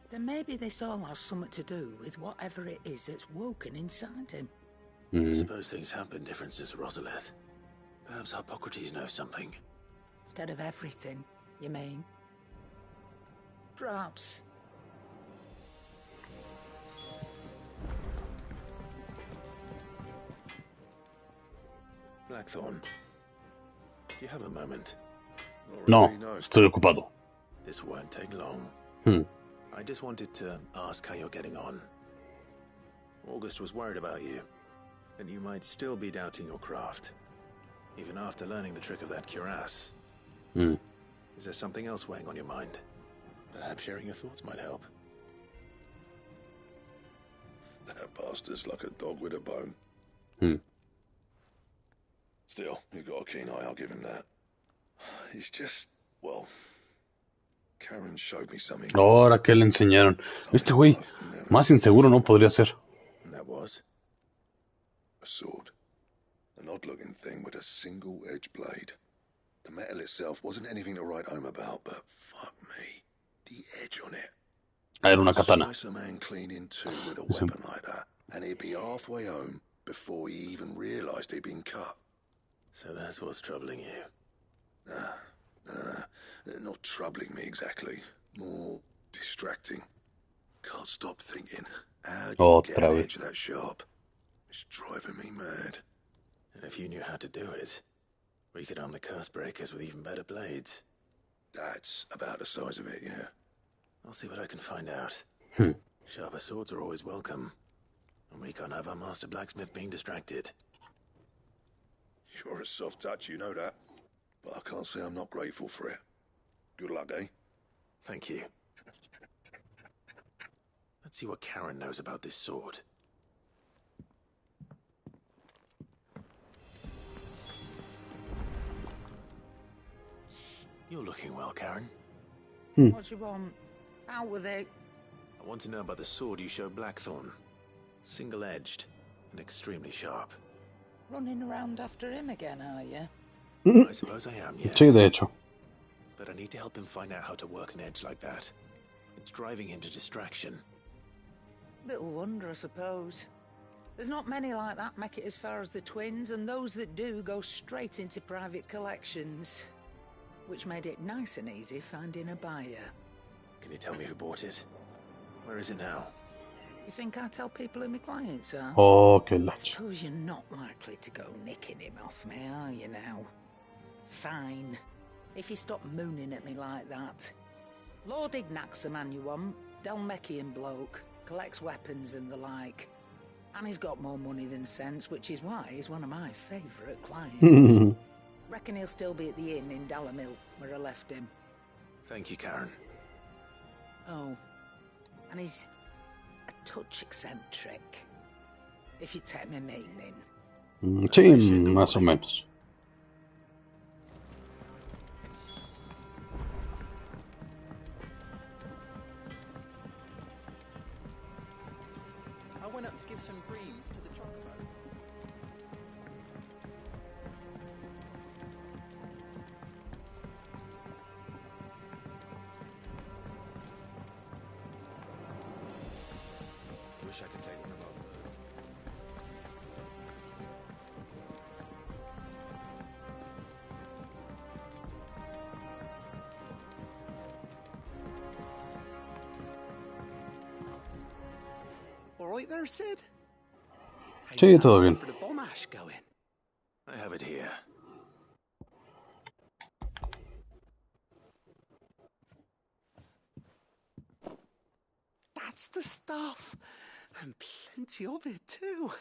Then maybe this all has something to do with whatever it is that's woken inside him. I suppose things have been different since Rosalith. Perhaps Hippocrates knows something. Instead of everything, you mean? Perhaps. Blackthorn, do you have a moment? No, estoy ocupado. This won't take long. I just wanted to ask how you're getting on. August was worried about you, and you might still be doubting your craft, even after learning the trick of that cuirass. Is there something else weighing on your mind? Perhaps sharing your thoughts might help. That bastard's like a dog with a bone. Still, he's got a keen eye, I'll give him that. He's just, well, Karen showed me something. Ahora, ¿qué le enseñaron? Este güey, más inseguro no podría ser. And that was? A sword. An odd-looking thing with a single-edged blade. The metal itself wasn't anything to write home about, but fuck me, the edge on it. Era una katana. Slice a man clean in two with a weapon like that, and he'd be halfway home before he even realised he'd been cut. So that's what's troubling you? No. Not troubling me exactly. More distracting. Can't stop thinking, how do you get an edge that sharp? It's driving me mad. And if you knew how to do it, we could arm the curse breakers with even better blades. That's about the size of it, yeah. I'll see what I can find out. Sharper swords are always welcome. And we can't have our master blacksmith being distracted. You're a soft touch, you know that. But I can't say I'm not grateful for it. Good luck, eh? Thank you. Let's see what Karen knows about this sword. You're looking well, Karen. What do you want? Out with it. I want to know about the sword you showed Blackthorn. Single-edged and extremely sharp. Running around after him again, are you? I suppose I am, yes. Sí, de hecho. But I need to help him find out how to work an edge like that. It's driving him to distraction. Little wonder, I suppose. There's not many like that make it as far as the twins, and those that do go straight into private collections. Which made it nice and easy finding a buyer. Can you tell me who bought it? Where is it now? You think I tell people who my clients are? Oh, qué I suppose you're not likely to go nicking him off me, are you now? Fine. If you stop mooning at me like that. Lord Ignac's the man you want. Dalmekian bloke. Collects weapons and the like. And he's got more money than sense, which is why he's one of my favourite clients. Reckon he'll still be at the inn in Dalamil, where I left him. Thank you, Karen. Oh, and he's a touch eccentric, if you take my meaning. Sí, más o menos. I went up to give some greens to the chocobo. Wish I could take one of our All right there, Sid? Sí, todo bien. For the bomb ash going? I have it here. That's the stuff. And plenty of it, too.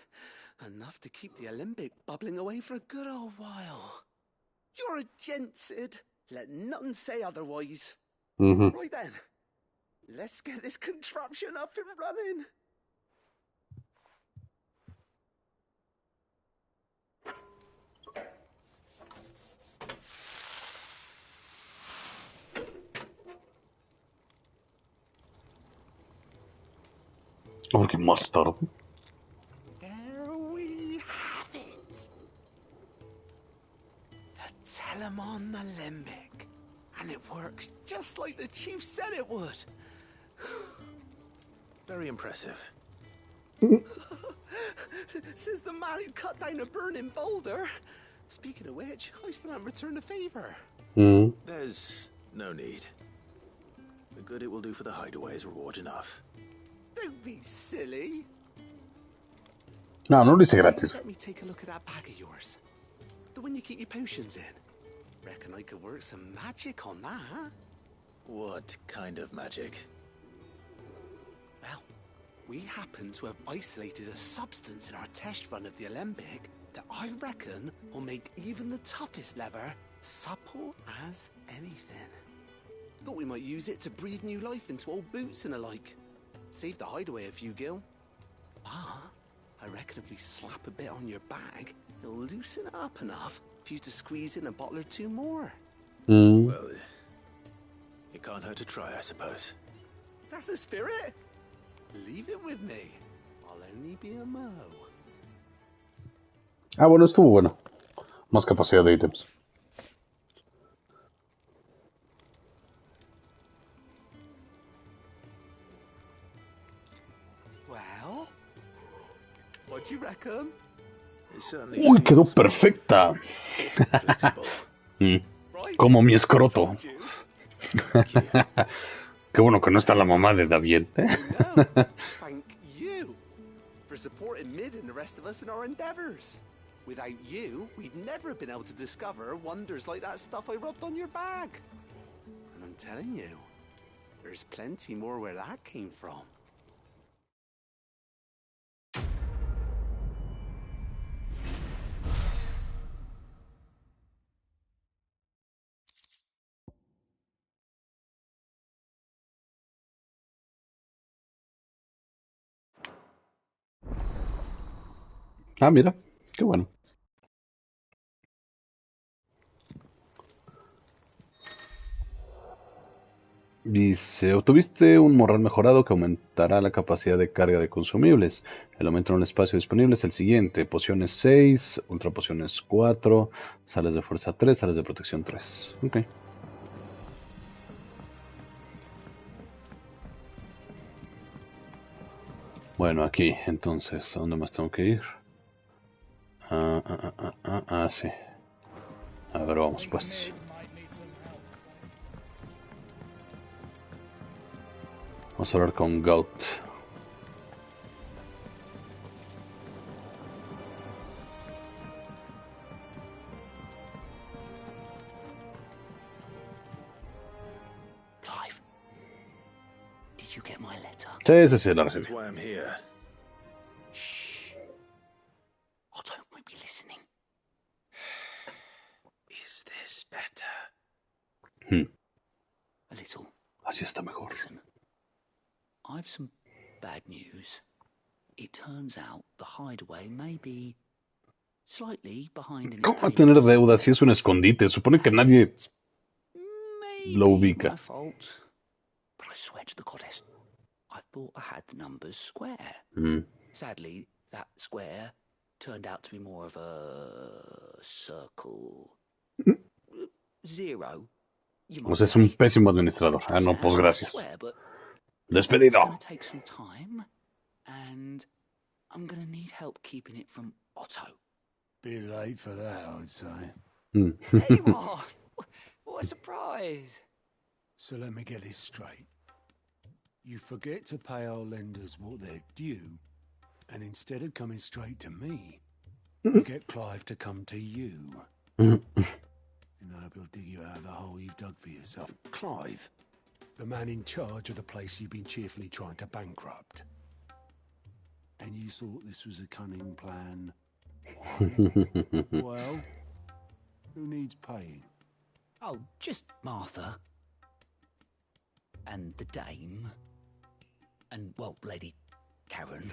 Enough to keep the Olympic bubbling away for a good old while. You're a gent, Sid. Let nothing say otherwise. Right then. Let's get this contraption up and running. Porque más tarde. There we have it. The Telemon Alembic. And it works just like the chief said it would. Very impressive. Says the man who cut down a burning boulder. Speaking of which, I still haven't returned the favor. There's no need. The good it will do for the hideaway is reward enough. Don't be silly. No, no lo hice gratis. Let me take a look at that bag of yours. The one you keep your potions in. Reckon I could work some magic on that, huh? What kind of magic? Well, we happen to have isolated a substance in our test run of the Alembic that I reckon will make even the toughest leather supple as anything. Thought we might use it to breathe new life into old boots and the like. Save the hideaway a few gil. I reckon if we slap a bit on your bag, it'll loosen it up enough for you to squeeze in a bottle or two more. Well, it can't hurt to try, I suppose. That's the spirit. Leave it with me. I'll only be a mo. Ah, bueno, estuvo bueno. Más capacidad de ítems. Well, what do you reckon? Uy, quedó perfecta. Como mi escroto. Qué bueno que no está la mamá de David. Thank you for supporting Mid and the rest of us in our endeavors. Without you, we'd never have been able to discover wonders like that stuff I rubbed on your bag. And I'm telling you, there's plenty more where that came from. Ah, mira, qué bueno. Dice, obtuviste un morral mejorado que aumentará la capacidad de carga de consumibles. El aumento en el espacio disponible es el siguiente. Pociones 6, ultra pociones 4, sales de fuerza 3, sales de protección 3. Ok. Bueno, aquí, entonces, ¿a dónde más tengo que ir? Sí. A ver, vamos pues. Vamos a hablar con Goat. Clive, did you get my letter? Sí, la recibí. That's why I'm here. Shh. Otto won't be listening. Is this better? A little. Así está mejor. Listen, I've some bad news. It turns out the hideaway may be slightly behind in its ¿Cómo va a tener deudas si es un escondite? Supone que nadie lo ubica. My fault. But I swear to the goddess, I thought I had the numbers square. Sadly, that square turned out to be more of a circle. Zero. O sea, es un pésimo administrador. Ah, no, pues gracias. Despedido. It's going to take some time, and I'm going to need help keeping it from Otto. Bit late for that, I'd say. There you are. What a surprise. So let me get this straight. You forget to pay our lenders what they're due, and instead of coming straight to me, you get Clive to come to you. You know, he'll dig you out of the hole you've dug for yourself. Clive, the man in charge of the place you've been cheerfully trying to bankrupt. And you thought this was a cunning plan? Well, who needs paying? Oh, just Martha. And the dame. And, well, Lady Karen.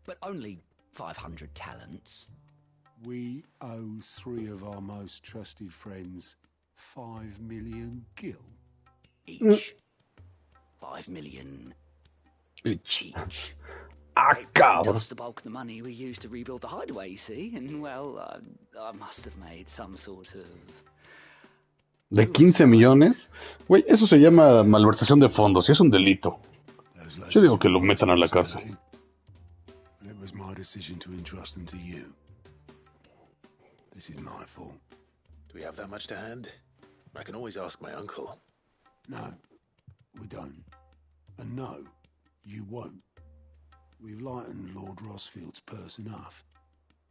But only 500 talents. We owe 3 of our most trusted friends 5 million gil. Each. 5 million each. Ah, cabrón. That was the bulk of the money we used to rebuild the hideaway, you see? And, well, I must have made some sort of... ¿De 15 millones? Güey, eso se llama malversación de fondos y es un delito. Yo digo que lo metan a la cárcel. And it was my decision to entrust them to you. This is my fault. Do we have that much to hand? I can always ask my uncle. No, we don't. And no, you won't. We've lightened Lord Rosfield's purse enough.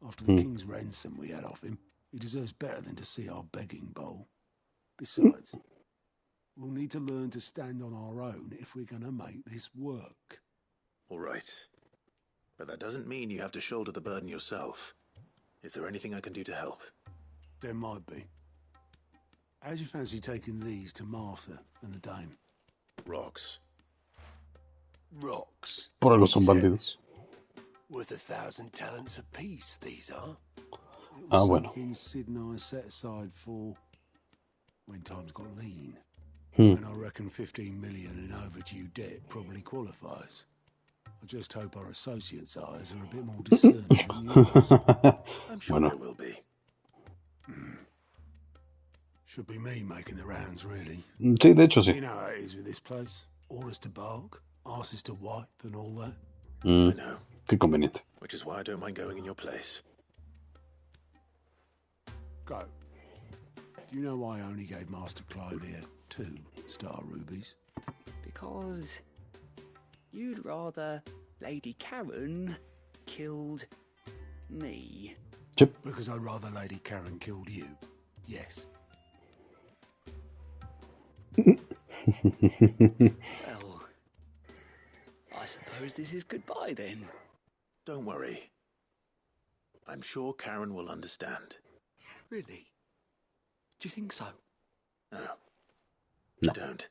After the king's ransom we had off him, he deserves better than to see our begging bowl. Besides, we'll need to learn to stand on our own if we're going to make this work. All right. But that doesn't mean you have to shoulder the burden yourself. Is there anything I can do to help? There might be. How'd you fancy taking these to Martha and the dame? Rocks. Rocks? Por algo son bandidos. Worth 1,000 talents apiece, these are. Ah, bueno. Something Sid and I set aside for when times got lean. Hmm. And I reckon 15 million in overdue debt probably qualifies. I just hope our associates' eyes are a bit more discerning than yours. I'm sure Bueno. there will be. Should be me making the rounds, really. Sí, de hecho sí. You know how it is with this place. Orders to bark, asses to wipe, and all that. I know. Qué conveniente. Which is why I don't mind going in your place. Go. Do you know why I only gave Master Clive here 2 star rubies? Because you'd rather Lady Karen killed me. Yep. Because I'd rather Lady Karen killed you. Yes. Well, I suppose this is goodbye then. Don't worry. I'm sure Karen will understand. Really? Do you think so? No. No. I don't.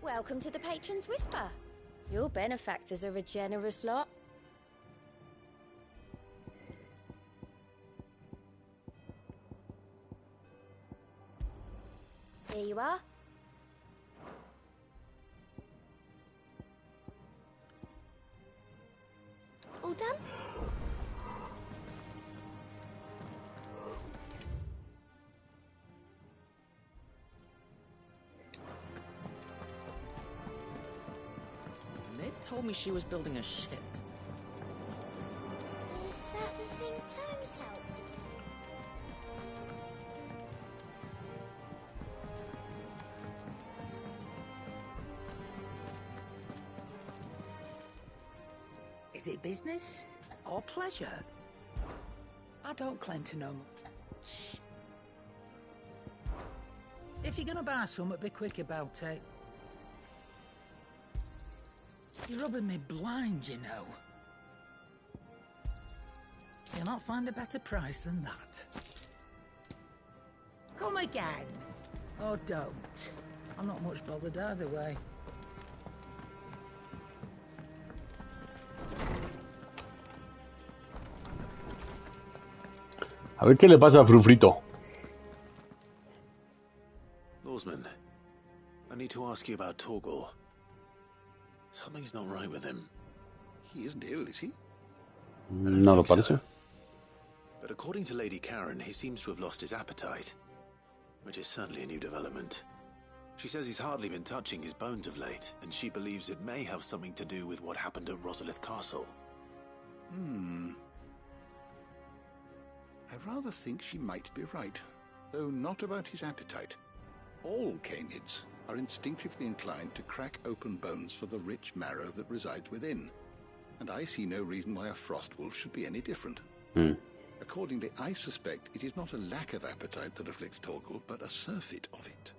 Welcome to the Patron's Whisper. Your benefactors are a generous lot. Here you are. All done? Ned told me she was building a ship. Is that the thing Tomes helped? Is it business or pleasure? I don't claim to know. If you're gonna buy something, be quick about it. You're rubbing me blind, you know. You'll not find a better price than that. Come again. Or don't. I'm not much bothered either way. A ver qué le pasa a Frufrito. Lawsman, I need to ask you about Torgal. Something's not right with him. He isn't ill, is he? No lo parece. But according to Lady Karen, he seems to have lost his appetite, which is certainly a new development. She says he's hardly been touching his bones of late, and she believes it may have something to do with what happened at Rosalith Castle. I rather think she might be right, though not about his appetite. All canids are instinctively inclined to crack open bones for the rich marrow that resides within, and I see no reason why a frostwolf should be any different. Accordingly, I suspect it is not a lack of appetite that afflicts Torgal, but a surfeit of it.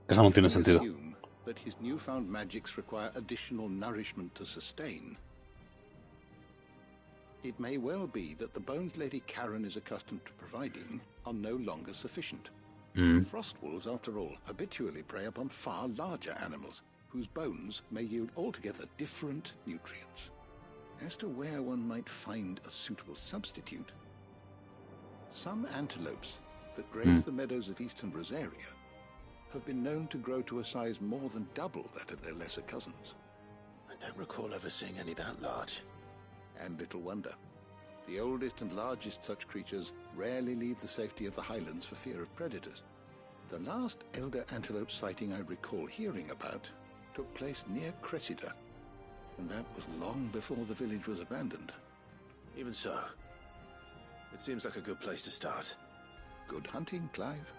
Eso no tiene If we sentido. assume that his newfound magics require additional nourishment to sustain, it may well be that the bones Lady Karen is accustomed to providing are no longer sufficient. Frostwolves, after all, habitually prey upon far larger animals, whose bones may yield altogether different nutrients. As to where one might find a suitable substitute, some antelopes that graze the meadows of eastern Rosaria have been known to grow to a size more than double that of their lesser cousins. I don't recall ever seeing any that large. And little wonder. The oldest and largest such creatures rarely leave the safety of the highlands for fear of predators. The last elder antelope sighting I recall hearing about took place near Cressida, and that was long before the village was abandoned. Even so, it seems like a good place to start. Good hunting, Clive.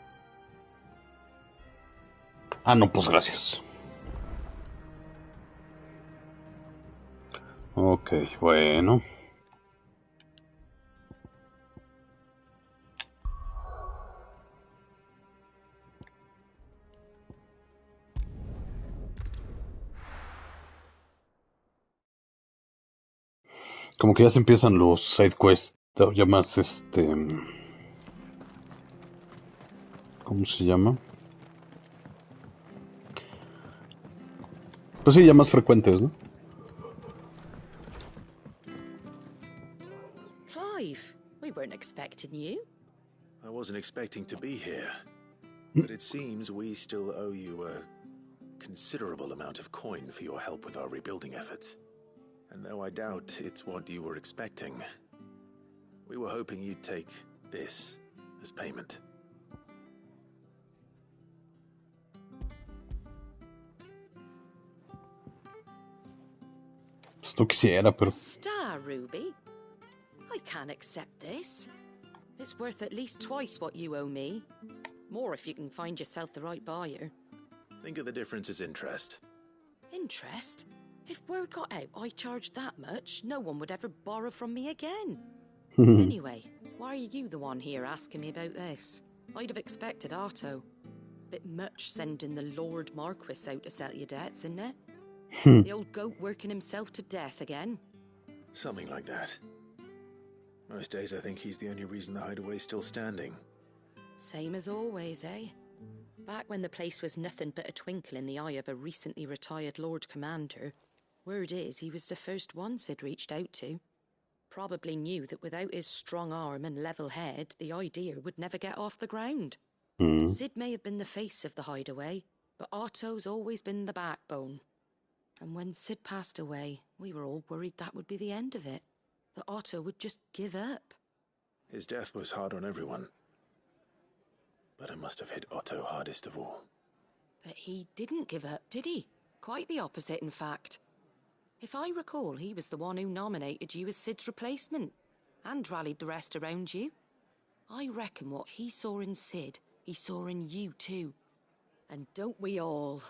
Ah, no, pues gracias. Ok, bueno. Como que ya se empiezan los side quests, ya más ¿cómo se llama? Pues sí, ya más frecuentes, ¿no? Clive, we weren't expecting you. I wasn't expecting to be here, but it seems we still owe you a considerable amount of coin for your help with our rebuilding efforts. And though I doubt it's what you were expecting, we were hoping you'd take this as payment. No quisiera, pero... Star Ruby? I can't accept this. It's worth at least twice what you owe me. More if you can find yourself the right buyer. Think of the difference as interest. Interest? If word got out I charged that much, no one would ever borrow from me again. Anyway, why are you the one here asking me about this? I'd have expected Otto. Bit much sending the Lord Marquis out to settle your debts, isn't it? The old goat working himself to death again? Something like that. Most days I think he's the only reason the hideaway's still standing. Same as always, eh? Back when the place was nothing but a twinkle in the eye of a recently retired Lord Commander, word is he was the first one Sid reached out to. Probably knew that without his strong arm and level head, the idea would never get off the ground. Sid may have been the face of the hideaway, but Otto's always been the backbone. And when Sid passed away, we were all worried that would be the end of it. That Otto would just give up. His death was hard on everyone. But it must have hit Otto hardest of all. But he didn't give up, did he? Quite the opposite, in fact. If I recall, he was the one who nominated you as Sid's replacement, and rallied the rest around you. I reckon what he saw in Sid, he saw in you too. And don't we all?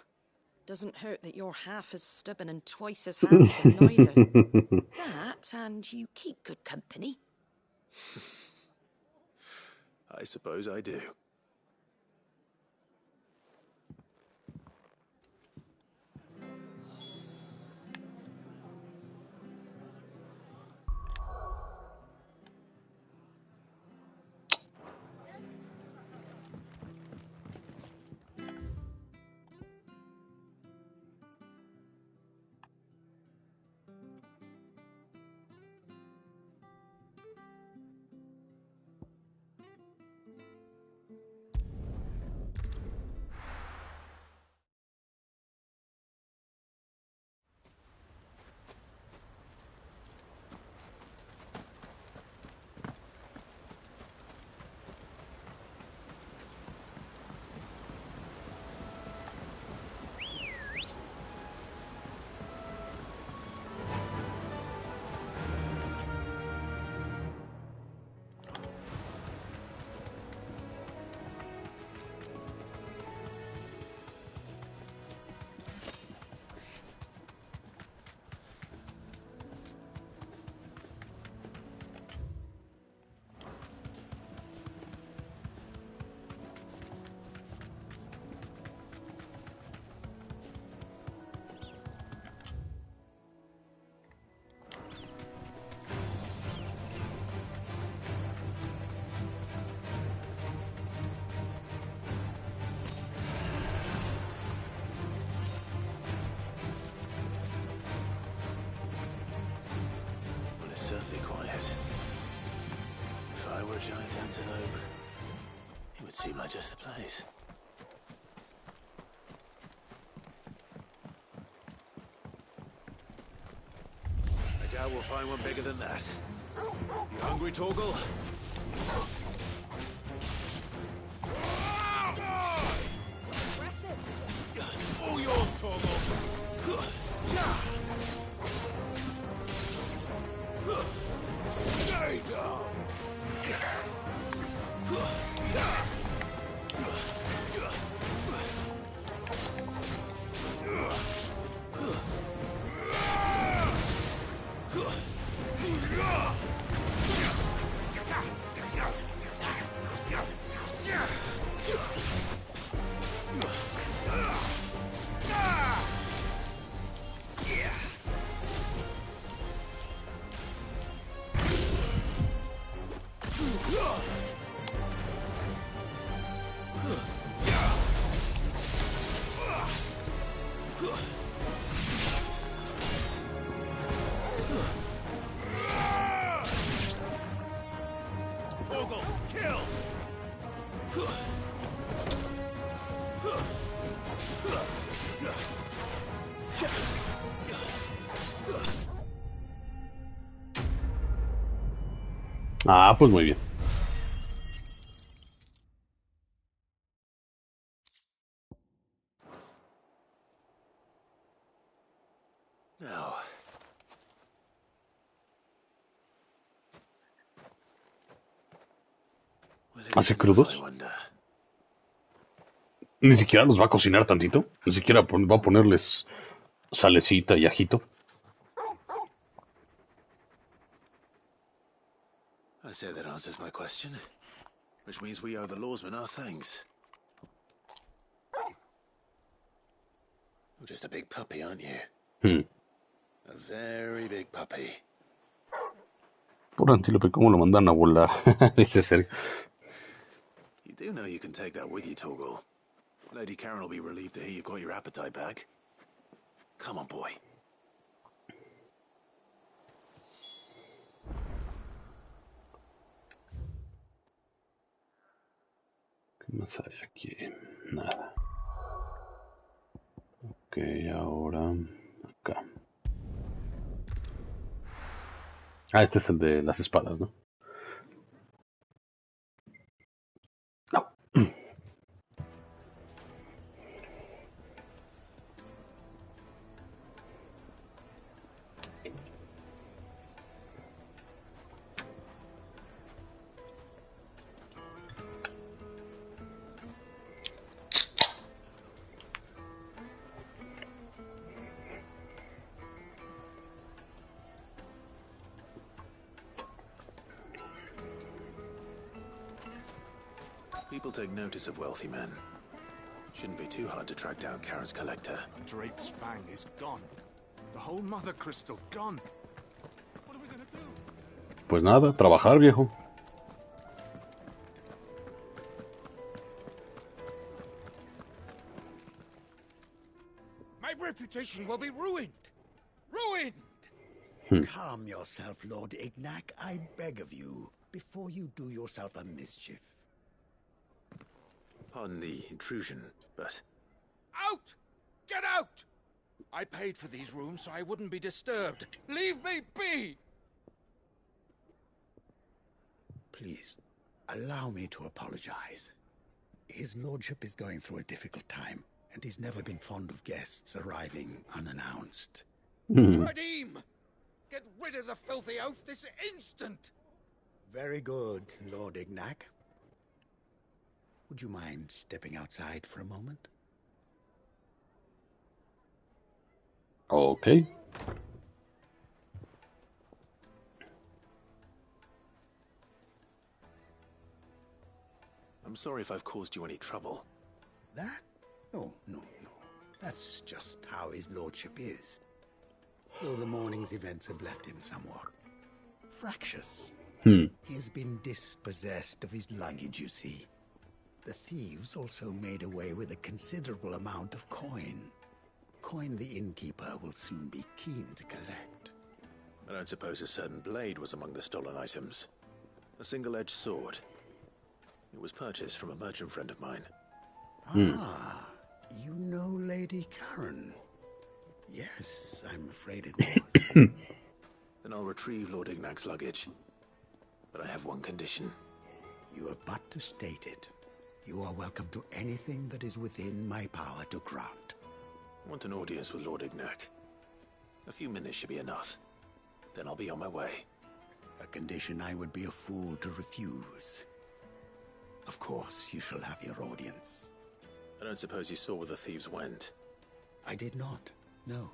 Doesn't hurt that you're half as stubborn and twice as handsome, neither. That, and you keep good company. I suppose I do. Certainly quiet. If I were a giant antelope, it would seem like just the place. I doubt we'll find one bigger than that. You hungry, Torgal? Aggressive. All yours, Torgal. Stay down! Ah, pues muy bien. No. ¿Hace crudos? Ni siquiera los va a cocinar tantito. Ni siquiera va a ponerles salecita y ajito. I say that answers my question. Which means we owe the lawsmen our thanks. You're just a big puppy, aren't you? A very big puppy. Por antílope, ¿cómo lo mandan a volar? Dice Sergio. You do know you can take that with you, Torgal. Lady Karen will be relieved to hear you've got your appetite back. Come on, boy. ¿Qué más hay aquí? Nada. Ok, ahora acá. Ah, este es el de las espadas, ¿no? No. People take notice of wealthy men. Shouldn't be too hard to track down Karen's collector. Drake's fang is gone. The whole mother crystal gone. What are we gonna do? Pues nada, trabajar, viejo. My reputation will be ruined. Ruined! Calm yourself, Lord Ignac, I beg of you, before you do yourself a mischief. Pardon the intrusion, but... Out! Get out! I paid for these rooms so I wouldn't be disturbed. Leave me be! Please, allow me to apologize. His lordship is going through a difficult time, and he's never been fond of guests arriving unannounced. Radim! Get rid of the filthy oaf this instant! Very good, Lord Ignac. Would you mind stepping outside for a moment? Okay. I'm sorry if I've caused you any trouble. That? No. That's just how his lordship is. Though the morning's events have left him somewhat fractious. He's been dispossessed of his luggage, you see. The thieves also made away with a considerable amount of coin. Coin the innkeeper will soon be keen to collect. I don't suppose a certain blade was among the stolen items. A single-edged sword. It was purchased from a merchant friend of mine. Ah, you know Lady Karen? Yes, I'm afraid it was. Then I'll retrieve Lord Ignac's luggage. But I have one condition. You have but to state it. You are welcome to anything that is within my power to grant. I want an audience with Lord Ignac. A few minutes should be enough. Then I'll be on my way. A condition I would be a fool to refuse. Of course, you shall have your audience. I don't suppose you saw where the thieves went? I did not, no.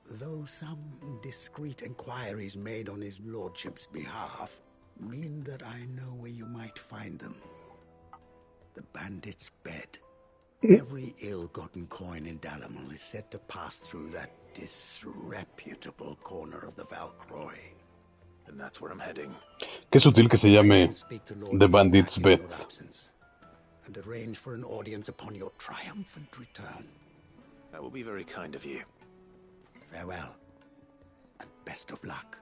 Though some discreet inquiries made on his lordship's behalf mean that I know where you might find them. The bandit's bed. Every ill-gotten coin in Dalamel is said to pass through that disreputable corner of the Valcroy. And that's where I'm heading. Qué sutil que se llame The Bandit's Bed. And arrange for an audience upon your triumphant return. That will be very kind of you. Farewell, and best of luck.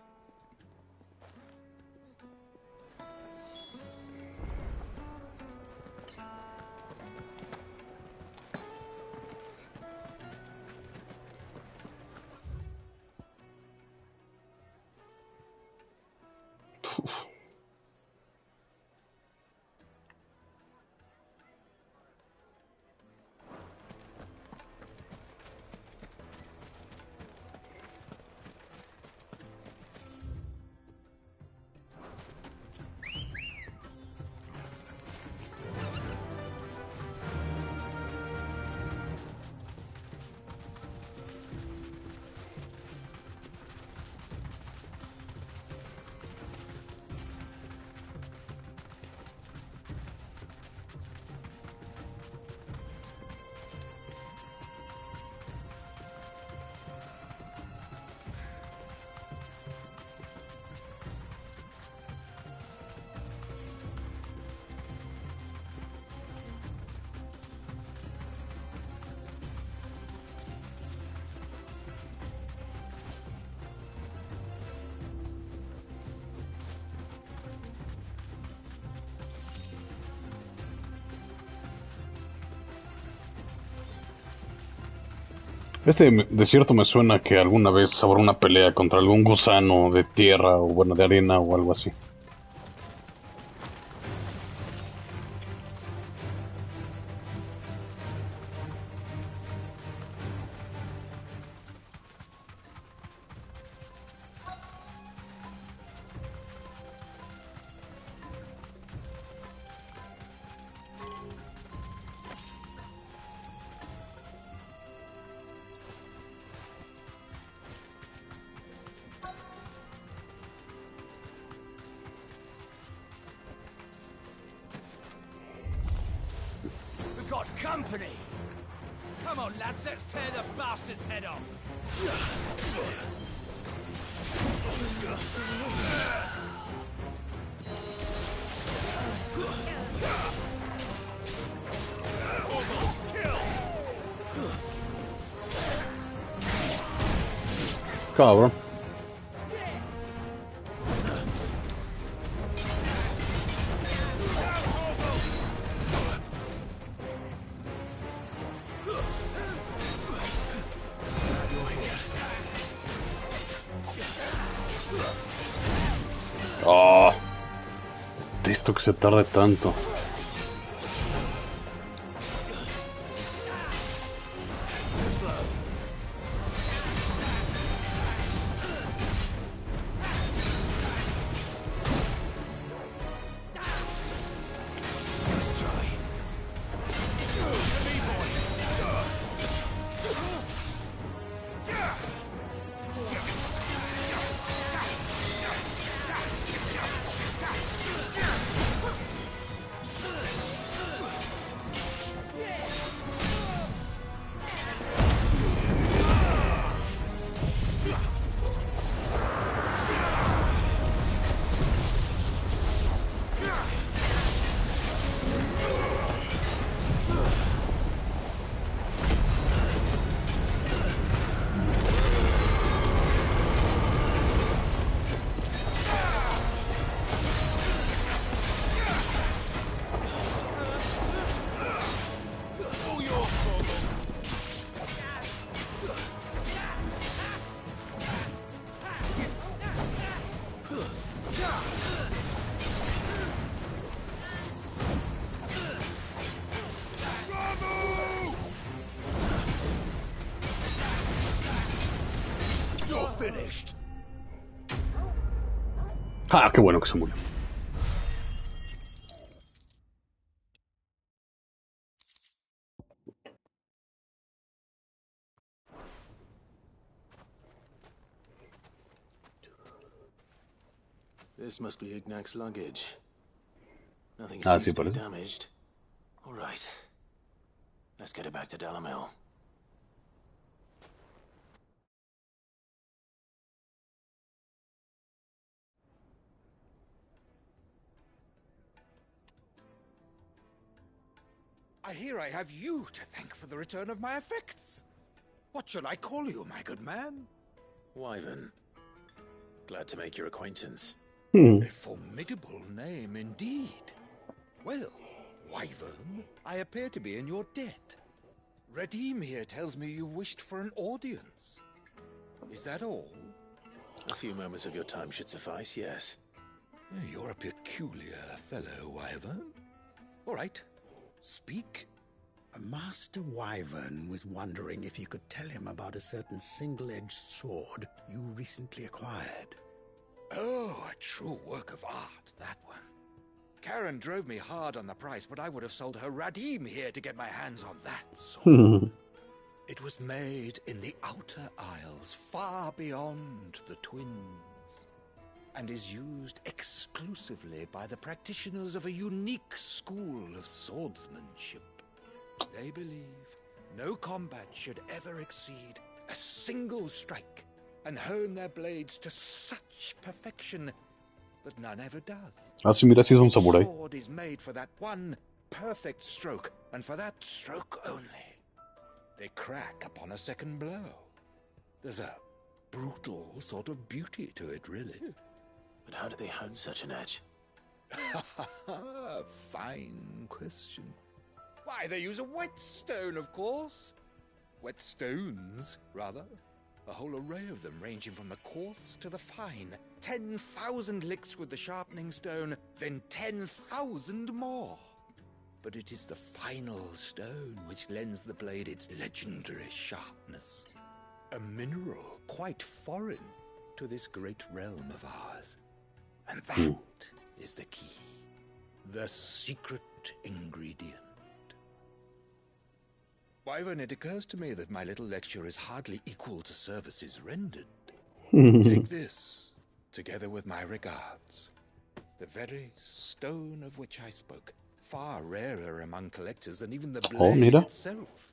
Este desierto me suena que alguna vez habrá una pelea contra algún gusano de tierra o bueno, de arena o algo así. Company! Come on, lads, let's tear the bastard's head off! Cabrón. Oh, esto que se tarde tanto. Ah, qué bueno que se murió. This must be Ignac's luggage. Nothing Ah, seems sí, to be parece. damaged. All right. Let's get it back to Delamel. I hear I have you to thank for the return of my effects. What shall I call you, my good man? Wyvern. Glad to make your acquaintance. A formidable name indeed. Well, Wyvern, I appear to be in your debt. Redeem here tells me you wished for an audience. Is that all? A few moments of your time should suffice, yes. You're a peculiar fellow, Wyvern. All right, speak. Master Wyvern was wondering if you could tell him about a certain single-edged sword you recently acquired. Oh, a true work of art, that one. Karen drove me hard on the price, but I would have sold her Radim here to get my hands on that sword. It was made in the Outer Isles, far beyond the Twins, and is used exclusively by the practitioners of a unique school of swordsmanship. They believe no combat should ever exceed a single strike, and hone their blades to such perfection that none ever does. Ah, sí, mira, sí es un samurái. The sword is made for that one perfect stroke, and for that stroke only. They crack upon a second blow. There's a brutal sort of beauty to it, really. But how do they hone such an edge? Fine question. Why, they use a whetstone, of course. Whetstones, rather. A whole array of them, ranging from the coarse to the fine. 10,000 licks with the sharpening stone, then 10,000 more. But it is the final stone which lends the blade its legendary sharpness. A mineral quite foreign to this great realm of ours. And that is the key. The secret ingredient. Wyvern, it occurs to me that my little lecture is hardly equal to services rendered. Take this, together with my regards. The very stone of which I spoke, far rarer among collectors than even the blade itself,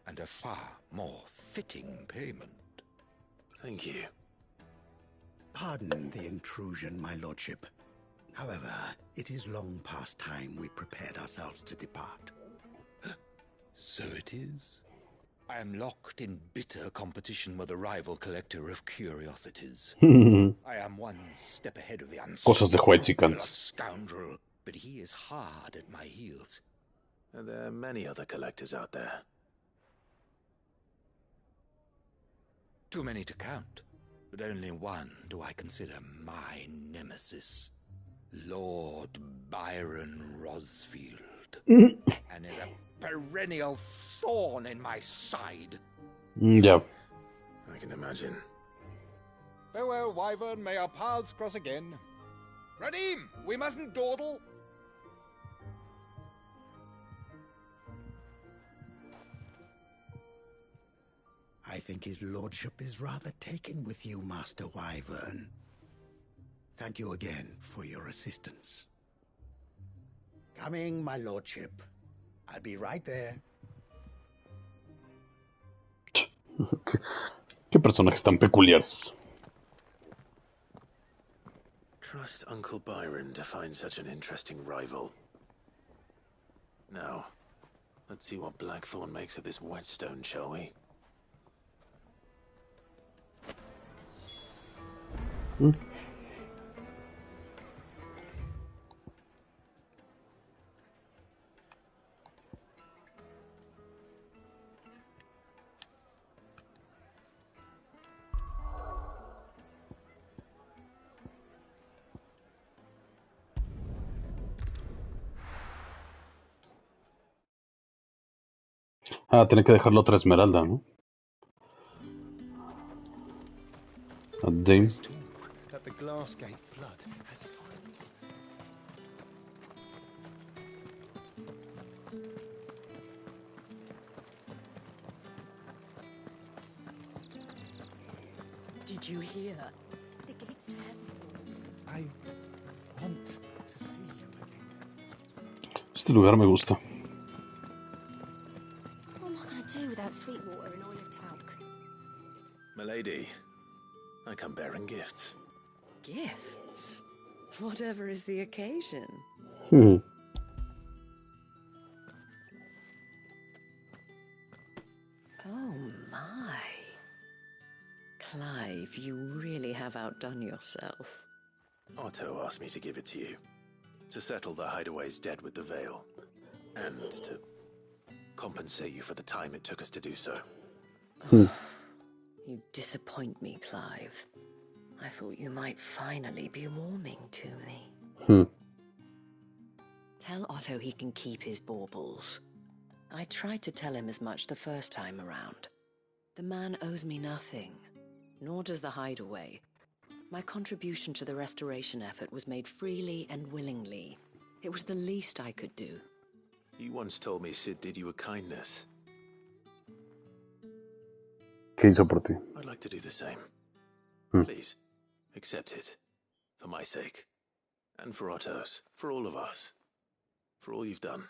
and a far more fitting payment. Thank you. Pardon the intrusion, my lordship. However, it is long past time we prepared ourselves to depart. So it is. I am locked in bitter competition with a rival collector of curiosities. I am one step ahead of the unscrupulous scoundrel, but he is hard at my heels. Are there many other collectors out there? Too many to count, but only one do I consider my nemesis. Lord Byron Rosfield. And is a perennial thorn in my side. Yep. I can imagine. Farewell, Wyvern. May our paths cross again. Radim, we mustn't dawdle. I think his lordship is rather taken with you, Master Wyvern. Thank you again for your assistance. Coming, my lordship. I'll be right there. Qué personajes tan peculiares. Trust Uncle Byron to find such an interesting rival. Now, let's see what Blackthorn makes of this whetstone, shall we? Ah, tenía que dejarlo otra esmeralda, ¿no? Damn. That the glass gate flood has Did you hear? The gates to heaven. I want to see you again. Este lugar me gusta. What am I going to do without sweet water and oil of talc? Milady, I come bearing gifts. Gifts? Whatever is the occasion. Oh my. Clive, you really have outdone yourself. Otto asked me to give it to you. To settle the Hideaway's debt with the Veil. And to compensate you for the time it took us to do so. You disappoint me, Clive. I thought you might finally be warming to me. Tell Otto he can keep his baubles. I tried to tell him as much the first time around. The man owes me nothing, nor does the Hideaway. My contribution to the restoration effort was made freely and willingly. It was the least I could do. You once told me Sid did you a kindness. ¿Qué hizo por ti? I'd like to do the same. Please, accept it. For my sake. And for Otto's. For all of us. For all you've done.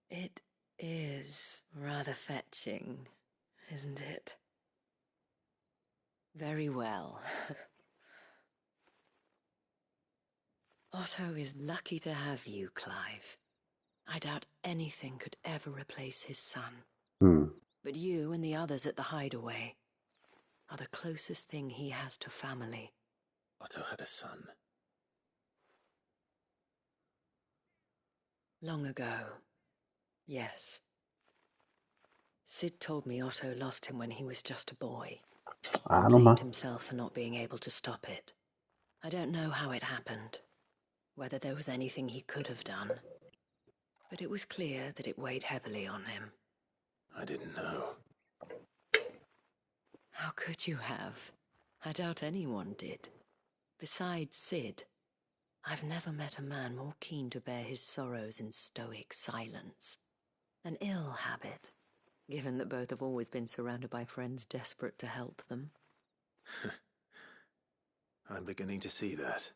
It is rather fetching, isn't it? Very well. Otto is lucky to have you, Clive. I doubt anything could ever replace his son. But you and the others at the Hideaway are the closest thing he has to family. Otto had a son. Long ago, yes. Sid told me Otto lost him when he was just a boy. Ah, He no blamed más. himself for not being able to stop it. I don't know how it happened, whether there was anything he could have done. But it was clear that it weighed heavily on him. I didn't know. How could you have? I doubt anyone did. Besides Sid, I've never met a man more keen to bear his sorrows in stoic silence. An ill habit, given that both have always been surrounded by friends desperate to help them. I'm beginning to see that.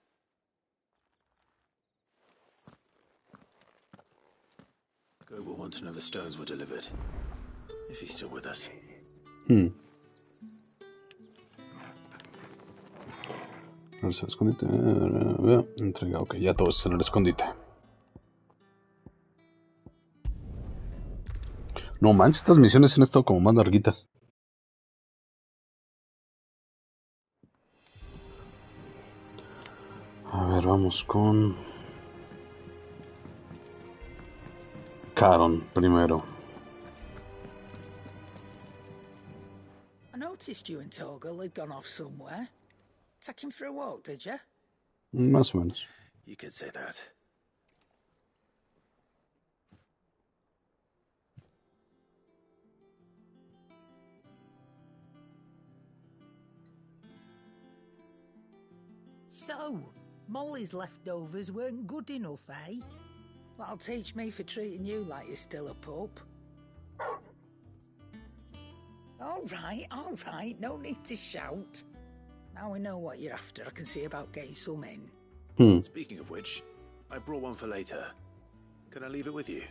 Gob will want to know the stones were delivered. If he's still with us. El escondite. Entrega. Ok, ya todo es en el escondite. No manches, estas misiones han estado como más larguitas. A ver, vamos con Caron primero. I noticed you and Torgal had gone off somewhere. Take him for a walk, did you? Más o menos. You could say that. So, Molly's leftovers weren't good enough, eh? That'll teach me for treating you like you're still a pup. All right, no need to shout. Now we know what you're after, I can see about getting some in. Speaking of which, I brought one for later. Can I leave it with you?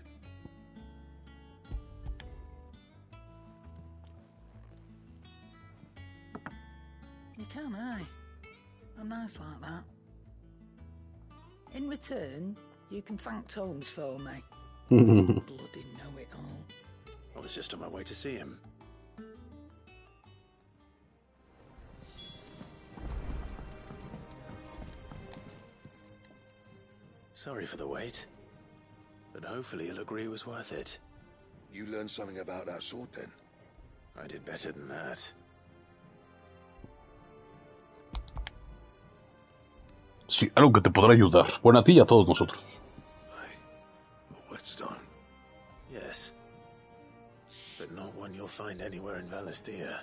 You can, aye. I'm nice like that. In return, you can thank Tomes for me. Bloody know-it-all. I was just on my way to see him. Sorry for the wait, but hopefully he'll agree it was worth it. You learned something about that sword then? I did better than that. Sí, algo que te podrá ayudar. Bueno, a ti y a todos nosotros. A whetstone. Yes. But not one you'll find anywhere in Valisthea.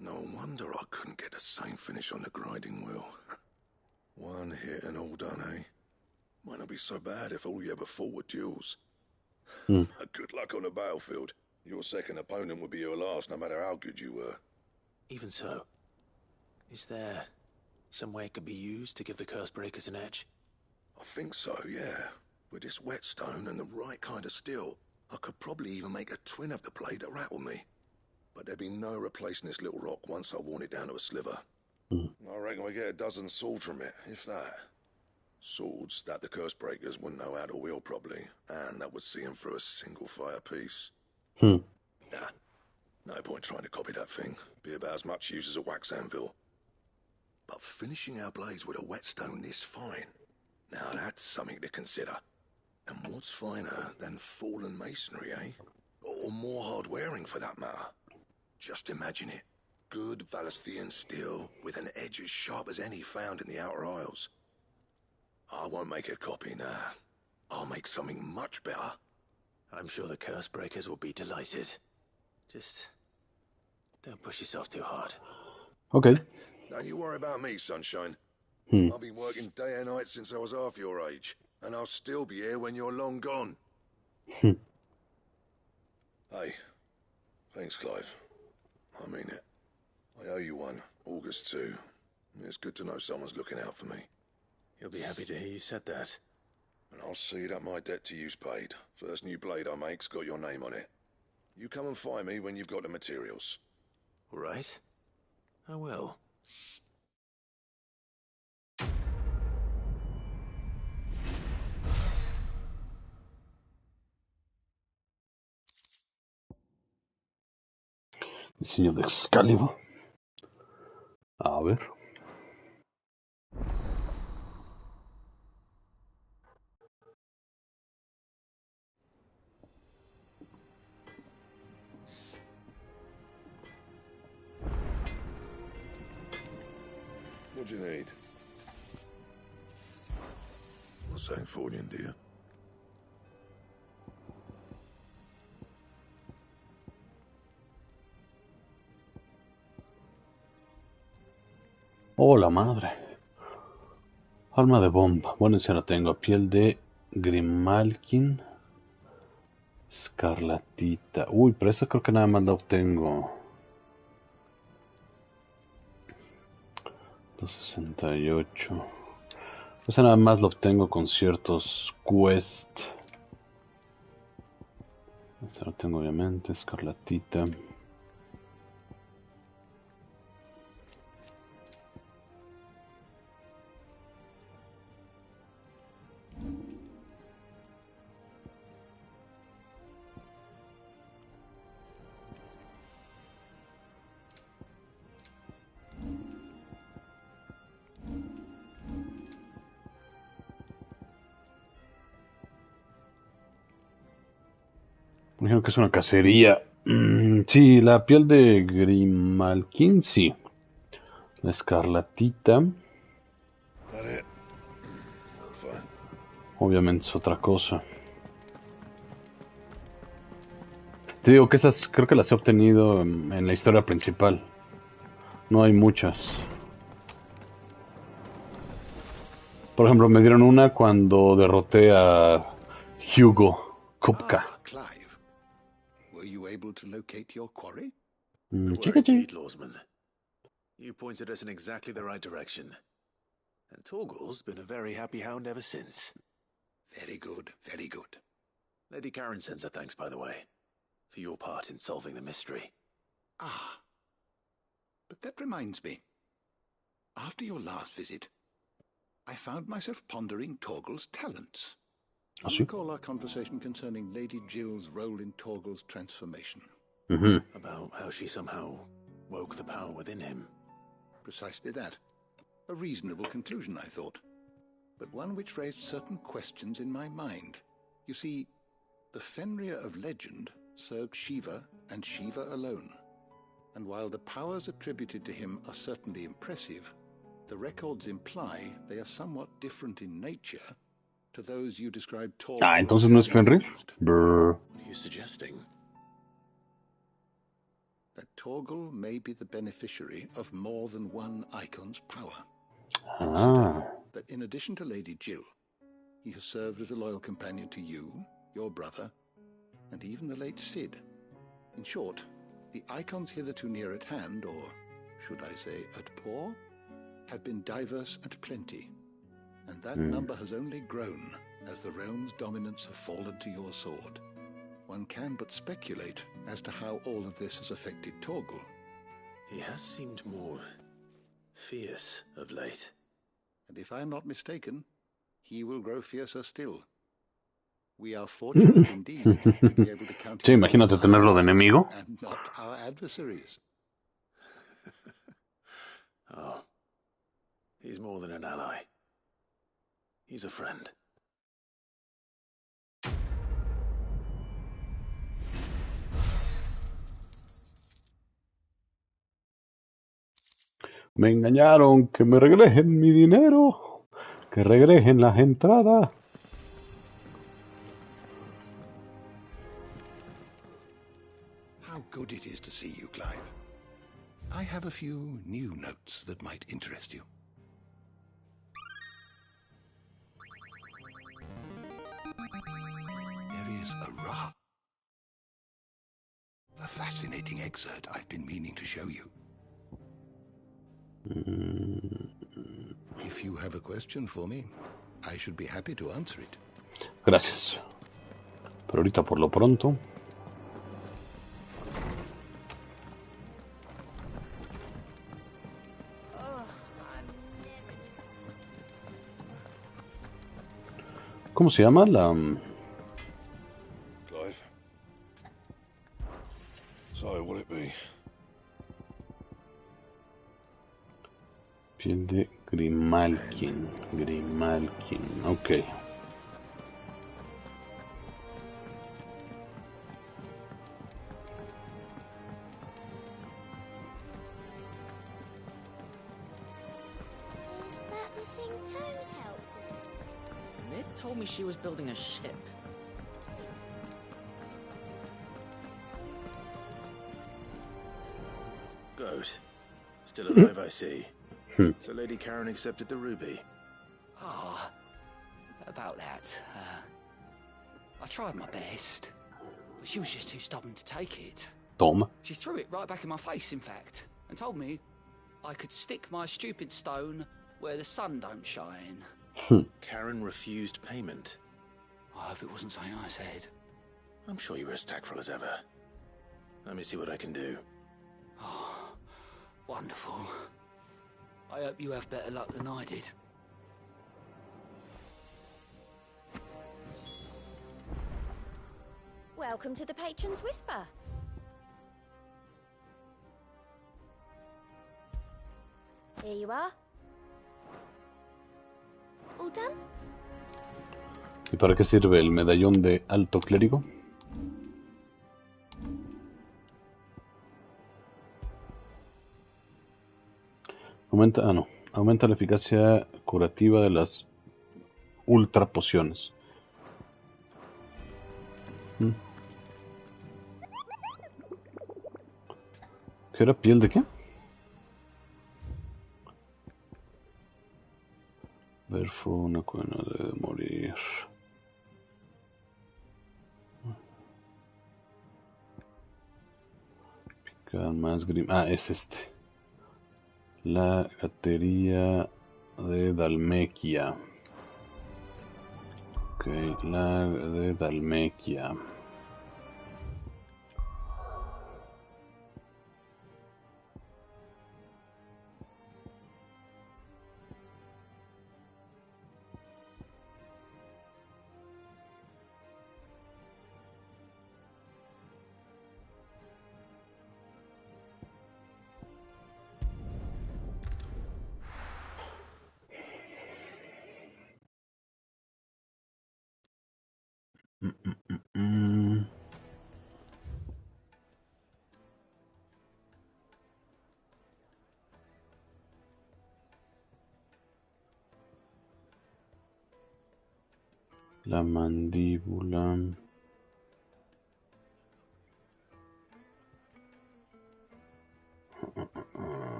No wonder I couldn't get the same finish on the grinding wheel. One hit and all done, eh? Might not be so bad if all you ever fought were duels. Good luck on the battlefield. Your second opponent would be your last, no matter how good you were. Even so, is there some way it could be used to give the curse breakers an edge? I think so, yeah. With this whetstone and the right kind of steel, I could probably even make a twin of the blade that rattled me. But there'd be no replacing this little rock once I worn it down to a sliver. I reckon we get a dozen swords from it, if that. Swords that the curse breakers wouldn't know how to wield properly, and that would see them through a single fire piece. Nah, no point trying to copy that thing. Be about as much use as a wax anvil. But finishing our blades with a whetstone this fine, now that's something to consider. And what's finer than fallen masonry, eh? Or more hard-wearing, for that matter. Just imagine it. Good Valisthean steel with an edge as sharp as any found in the Outer Isles. I won't make a copy, nah. I'll make something much better. I'm sure the curse breakers will be delighted. Just don't push yourself too hard. Okay. Don't you worry about me, sunshine. I've been working day and night since I was half your age, and I'll still be here when you're long gone. Hey, thanks, Clive. I mean it. I owe you one. August too. It's good to know someone's looking out for me. He'll be happy to hear you said that. And I'll see that my debt to you's paid. First new blade I make's got your name on it. You come and find me when you've got the materials. All right. I will. Diseño de Excalibur. A ver. What do you need? What's that for you, dear? Oh, la madre. Alma de bomba. Bueno, esa la tengo. Piel de Grimalkin. Escarlatita. Uy, pero esa creo que nada más la obtengo. 268. Esa nada más la obtengo con ciertos quests. Esta la tengo obviamente. Escarlatita. Me dijeron que es una cacería. Sí, la piel de Grimalkin, sí. La escarlatita. Obviamente es otra cosa. Te digo que esas creo que las he obtenido en la historia principal. No hay muchas. Por ejemplo, me dieron una cuando derroté a Hugo Kupka. Clive. Were you able to locate your quarry? Chica. Indeed, Lawsman. You pointed us in exactly the right direction. And Torgal's been a very happy hound ever since. Very good, very good. Lady Karen sends her thanks, by the way, for your part in solving the mystery. Ah. But that reminds me. After your last visit, I found myself pondering Torgal's talents. I recall our conversation concerning Lady Jill's role in Torgal's transformation. About how she somehow woke the power within him. Precisely that. A reasonable conclusion, I thought. But one which raised certain questions in my mind. You see, the Fenrir of legend served Shiva and Shiva alone. And while the powers attributed to him are certainly impressive, the records imply they are somewhat different in nature to those you described Torgal. Ah, entonces no es Fenrir. What are you suggesting? That Torgal may be the beneficiary of more than one icon's power. That in addition to Lady Jill, he has served as a loyal companion to you, your brother, and even the late Cid. In short, the icons hitherto near at hand, or should I say at paw, have been diverse and plenty, and that number has only grown as the realm's dominance have fallen to your sword. One can but speculate as to how all of this has affected Torgal. He has seemed more fierce of late. And if I am not mistaken, he will grow fiercer still. We are fortunate indeed to be able to count Sí, imagínate tenerlo de enemigo. and not our adversaries. Oh, he's more than an ally. He's a friend. Me engañaron, que me regresen mi dinero, que regresen las entradas. How good it is to see you, Clive. I have a few new notes that might interest you. There is a fascinating excerpt I've been meaning to show you. If you have a question for me, I should be happy to answer it. Gracias. Pero ahorita por lo pronto. ¿Cómo se llama la...? Clive. So, will it be? Piel de Grimalkin. Ok. Is that the thing Tomes helped with? Mid told me she was building a ship. Goat. Still alive, I see. So Lady Karen accepted the ruby. Ah, about that. I tried my best, but she was just too stubborn to take it. Toma. She threw it right back in my face, in fact, and told me I could stick my stupid stone where the sun don't shine. Karen refused payment. I hope it wasn't something I said. I'm sure you were as tactful as ever. Let me see what I can do. Oh, wonderful. I hope you have better luck than I did. Welcome to the Patron's Whisper. Here you are. All done? ¿Y para qué sirve el medallón de alto clérigo? Aumenta la eficacia curativa de las ultra pociones. ¿Qué era piel de qué? Ver una cuena de morir. Picar más grim. Es este. La gatería de Dalmequia. Ok, la de Dalmequia. La mandíbula.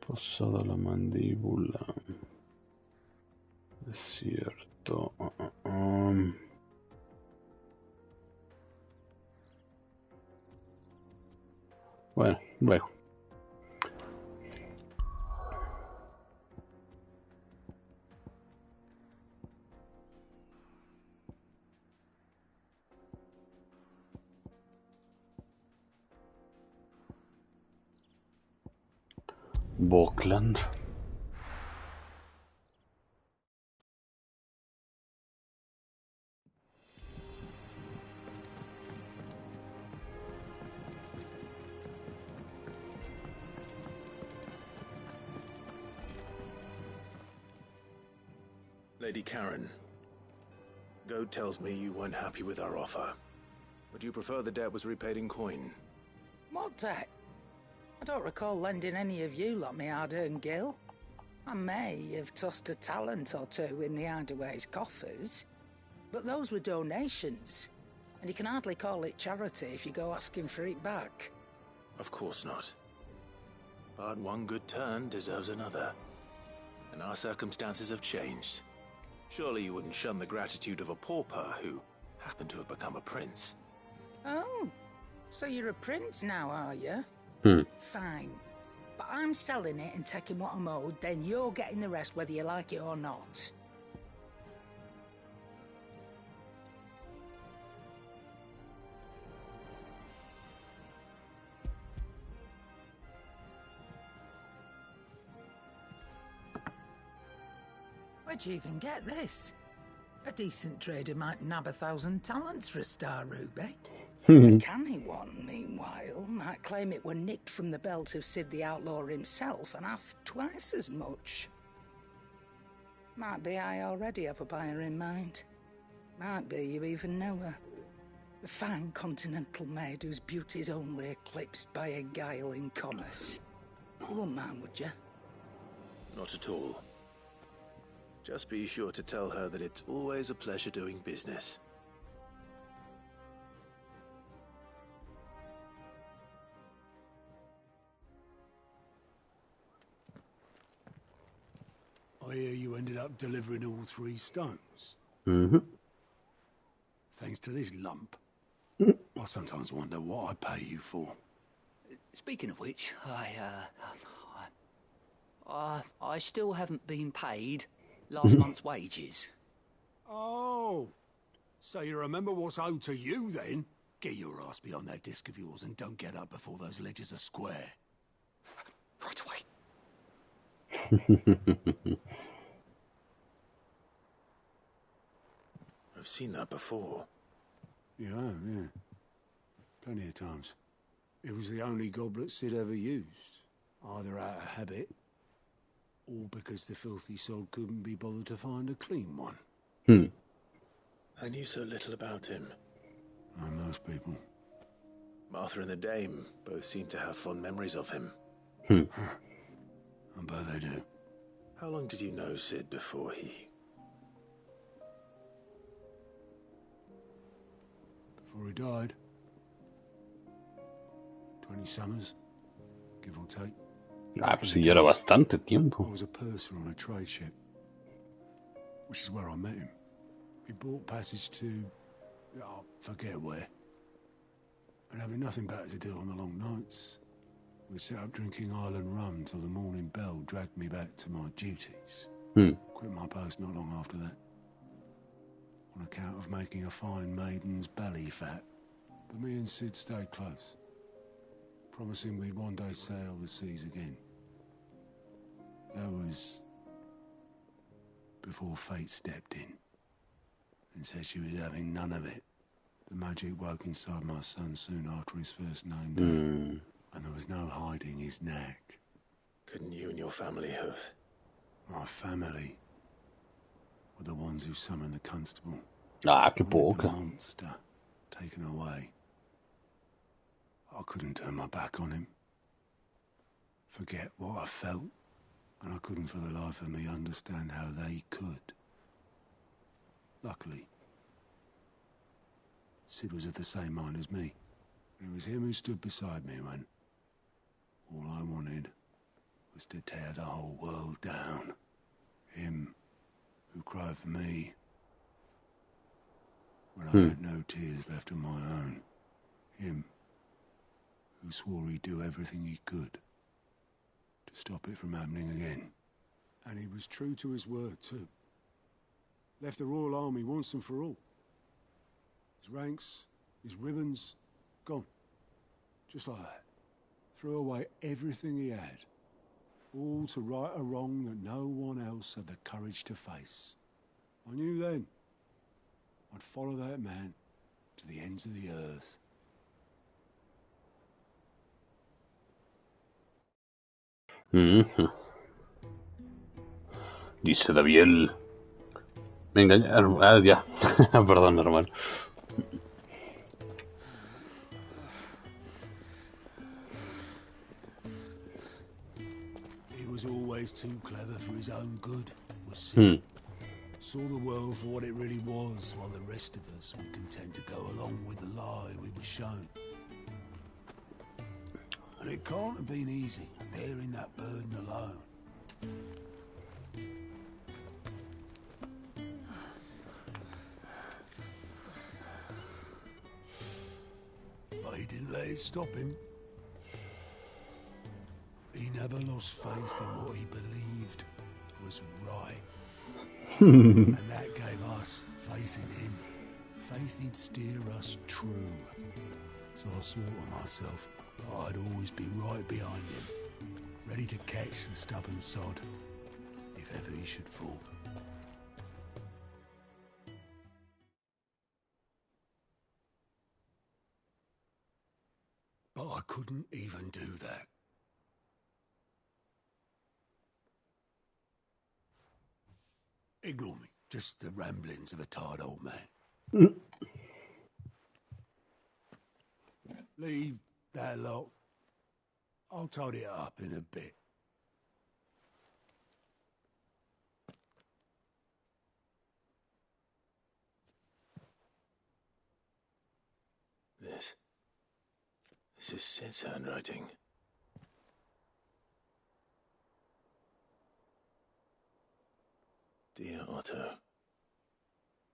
Posada la mandíbula. Desierto. Bueno, luego. Bockland. Lady Karen, Goat tells me you weren't happy with our offer. Would you prefer the debt was repaid in coin? What debt? I don't recall lending any of you like me hard-earned gil. I may have tossed a talent or two in the Hideaway's coffers, but those were donations, and you can hardly call it charity if you go asking for it back. Of course not. But one good turn deserves another. And our circumstances have changed. Surely you wouldn't shun the gratitude of a pauper who happened to have become a prince. Oh, so you're a prince now, are you? Fine. But I'm selling it and taking what I'm owed, then you're getting the rest whether you like it or not. Where'd you even get this? A decent trader might nab 1,000 talents for a star ruby. The canny one, meanwhile, might claim it were nicked from the belt of Sid the Outlaw himself and ask twice as much. Might be I already have a buyer in mind. Might be you even know her. A fine continental maid whose beauty's only eclipsed by a guile in commerce. You wouldn't mind, would you? Not at all. Just be sure to tell her that it's always a pleasure doing business. I hear you ended up delivering all 3 stones. Mm-hmm. Thanks to this lump. I sometimes wonder what I pay you for. Speaking of which, I still haven't been paid last month's wages. Oh, so you remember what's owed to you then? Get your ass behind that disc of yours and don't get up before those ledgers are square. Right away. I've seen that before. Yeah, yeah. Plenty of times. It was the only goblet Sid ever used. Either out of habit, or because the filthy sod couldn't be bothered to find a clean one. I knew so little about him. Like most people. Martha and the Dame both seem to have fond memories of him. I bet they do. How long did you know Sid before he... Before he died. 20 summers, give or take. Ah, pues sí, ya era bastante tiempo. I was a purser on a trade ship, which is where I met him. We bought passage to... I forget where. And having nothing better to do on the long nights, we set up drinking island rum till the morning bell dragged me back to my duties. Quit my post not long after that. On account of making a fine maiden's belly fat. But me and Sid stayed close, promising we'd one day sail the seas again. That was before fate stepped in and said she was having none of it. The magic woke inside my son soon after his first name day, and there was no hiding his knack. Couldn't you and your family have... My family were the ones who summoned the constable. Ah, qué The poca. monster taken away. I couldn't turn my back on him. Forget what I felt, and I couldn't for the life of me understand how they could. Luckily, Sid was of the same mind as me. It was him who stood beside me when all I wanted was to tear the whole world down. Him who cried for me when I had no tears left of my own. Him who swore he'd do everything he could to stop it from happening again. And he was true to his word, too. Left the Royal Army once and for all. His ranks, his ribbons, gone. Just like that. Threw away everything he had. All to right a wrong that no one else had the courage to face. I knew then I'd follow that man to the ends of the earth. Dice Daviel. Venga, ya. Perdón, hermano. He was always too clever for his own good, was Sid. Saw the world for what it really was, while the rest of us were content to go along with the lie we were shown. And it can't have been easy, bearing that burden alone. But he didn't let it stop him. He never lost faith in what he believed was right. And that gave us faith in him. Faith he'd steer us true. So I swore to myself that I'd always be right behind him, ready to catch the stubborn sod, if ever he should fall. But I couldn't even do that. Ignore me. Just the ramblings of a tired old man. Leave that lot. I'll tidy it up in a bit. This is Sid's handwriting. Dear Otto.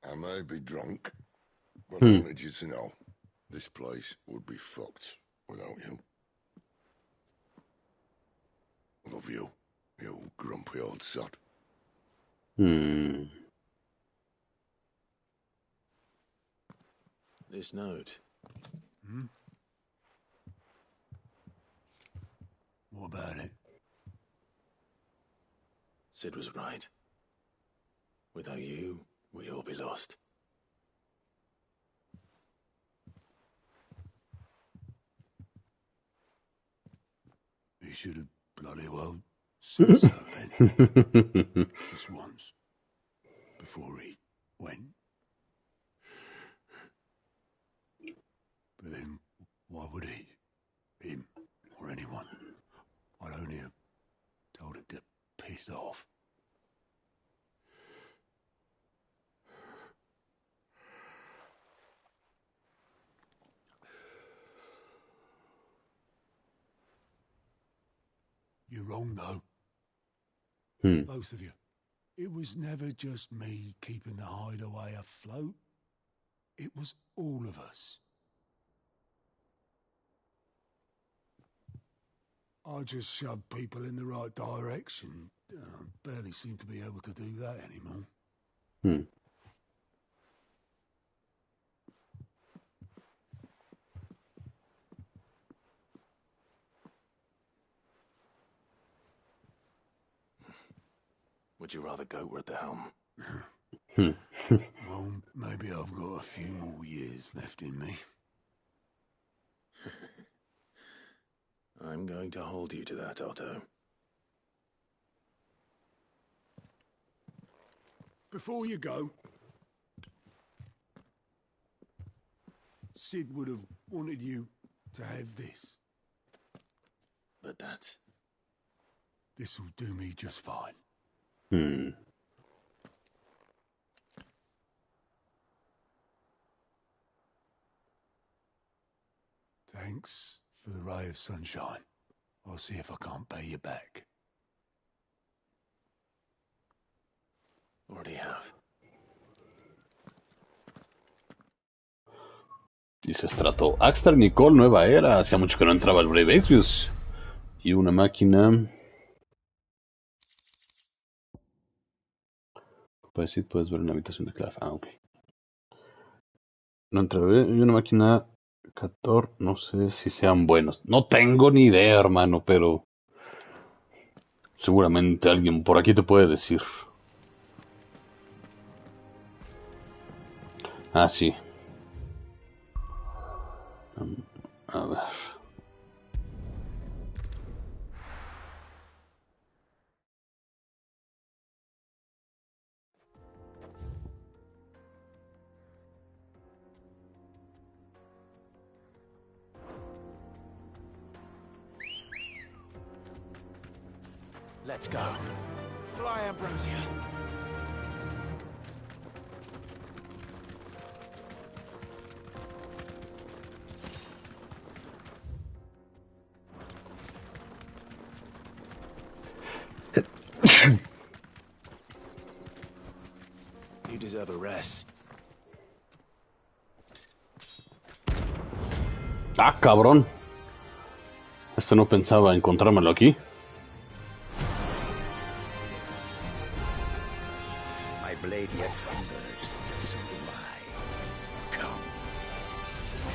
I may be drunk, but I wanted you to know this place would be fucked without you. Love you, you grumpy old sod. This note. What about it? Sid was right. Without you, we'd all be lost. He should have bloody well said so then. Just once. Before he went. But then, why would he? Him, or anyone? I'd only have told him to piss off. You're wrong, though. Both of you. It was never just me keeping the hideaway afloat. It was all of us. I just shoved people in the right direction. I barely seem to be able to do that anymore. Would you rather goat were at the helm? Well, maybe I've got a few more years left in me. I'm going to hold you to that, Otto. Before you go, Sid would have wanted you to have this. But that's... This'll do me just fine. Thanks for the ray of sunshine. I'll see if I can't pay you back. Already have. Dice Strato. Axtar Nicole, nueva era. Hacía mucho que no entraba el Brave Exvius. Y una máquina. Pues sí, puedes ver una habitación de Clave. Ah, ok. No entra. Y una máquina. 14. No sé si sean buenos. No tengo ni idea, hermano, pero. Seguramente alguien por aquí te puede decir. Ah, sí. A ver. Let's go. Fly, Ambrosia. You deserve a rest. Ah, cabrón. Esto no pensaba encontrármelo aquí. My blade yet hungers, and so do I. Come,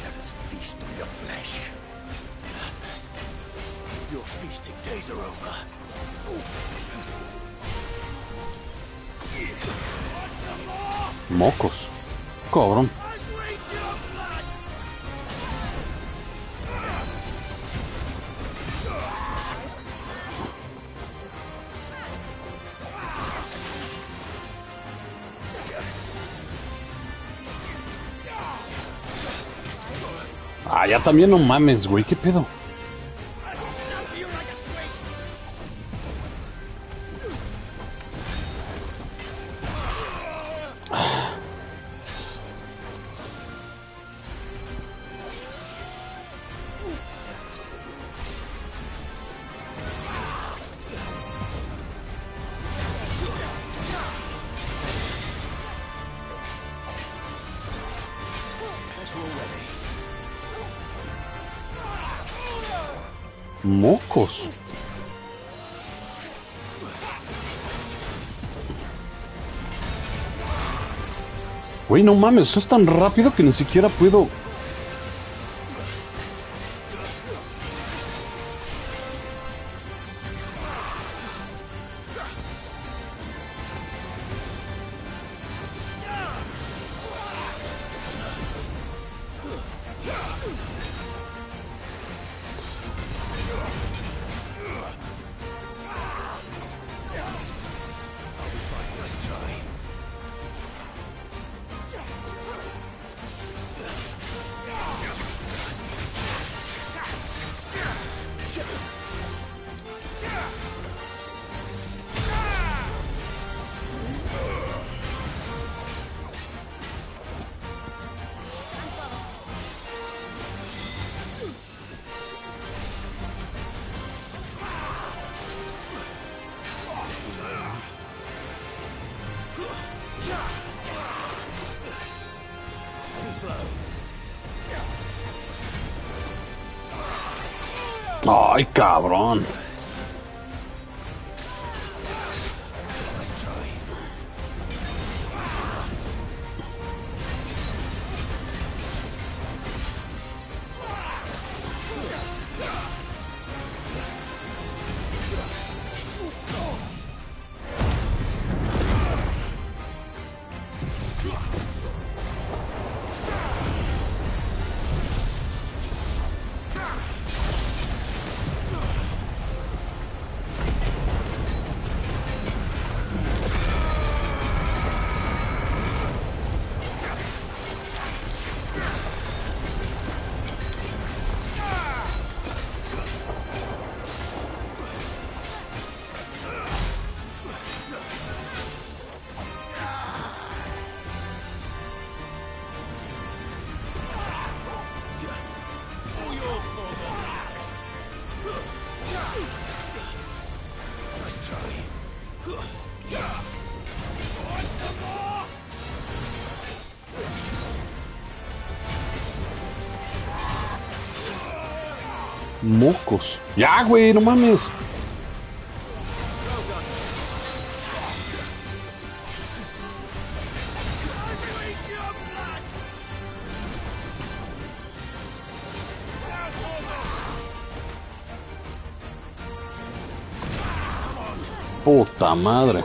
let us feast on your flesh. Your feasting days are over. Mocos. Cabrón. ya también no mames, güey, ¿qué pedo? Mocos. Güey, no mames, eso es tan rápido que ni siquiera puedo... Ay, cabrón. Mocos. Ya, güey, no mames. Puta madre.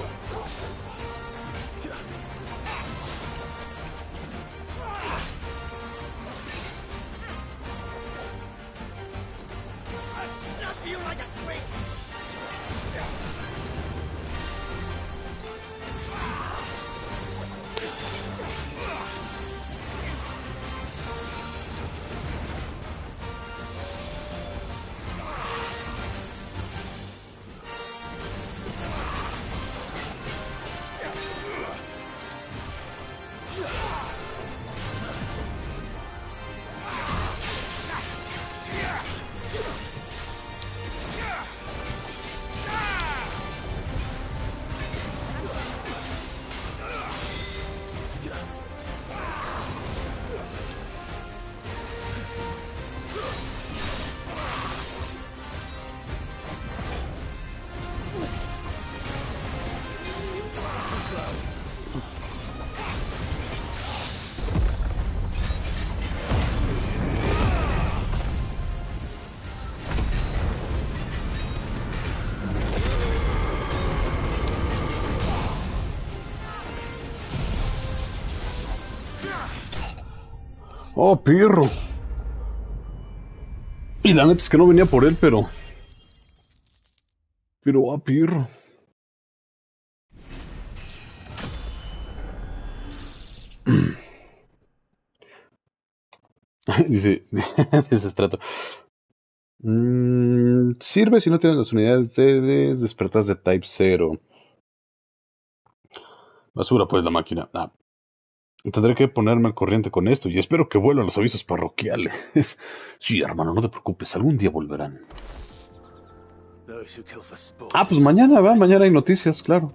Oh, pirro. Y la neta es que no venía por él, pero... pirro. Dice, dice Strato. Sirve si no tienes las unidades de despertas de Type 0. Basura pues la máquina. Tendré que ponerme al corriente con esto y espero que vuelvan los avisos parroquiales. Sí, hermano, no te preocupes, algún día volverán. Pues mañana, ¿va? Mañana hay noticias, claro.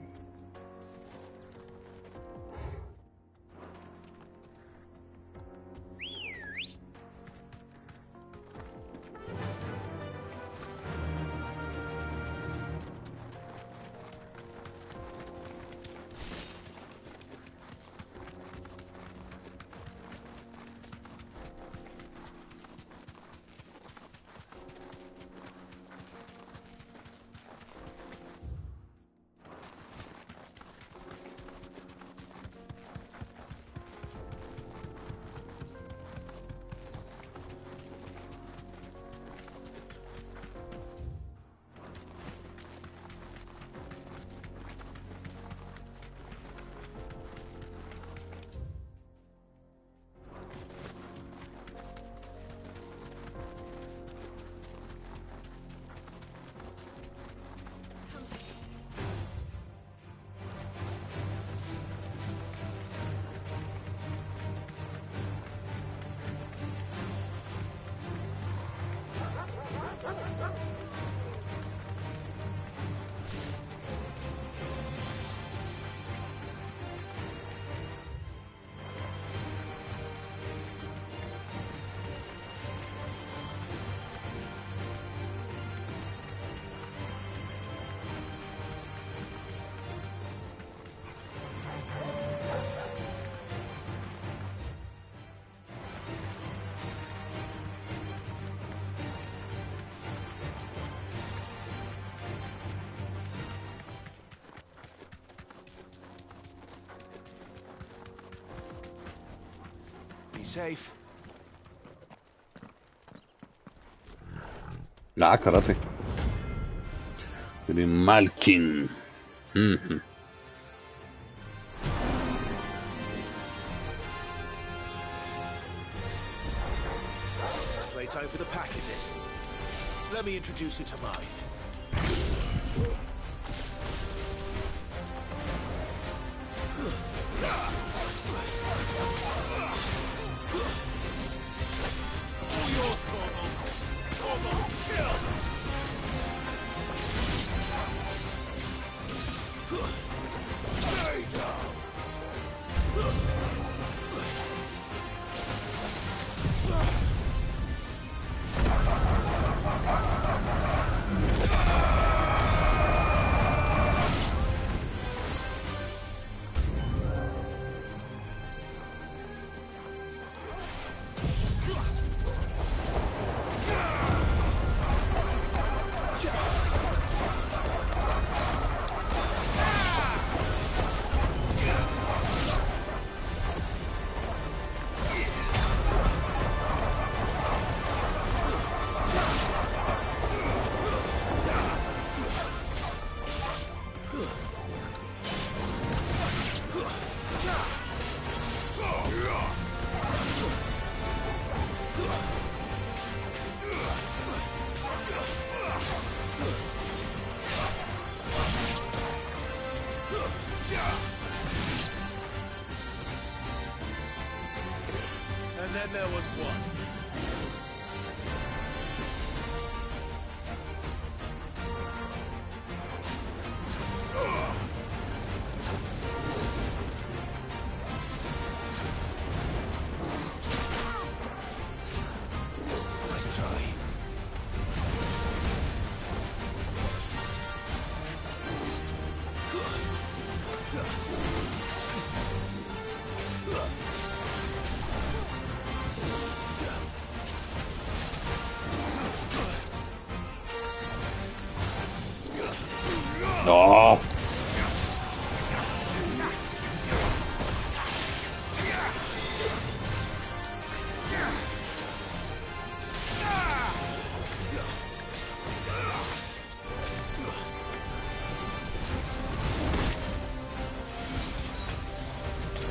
Safe. Karate. Malkin. Playtime for the pack, is it? Let me introduce you to mine. And then there was one. Nice try. No. I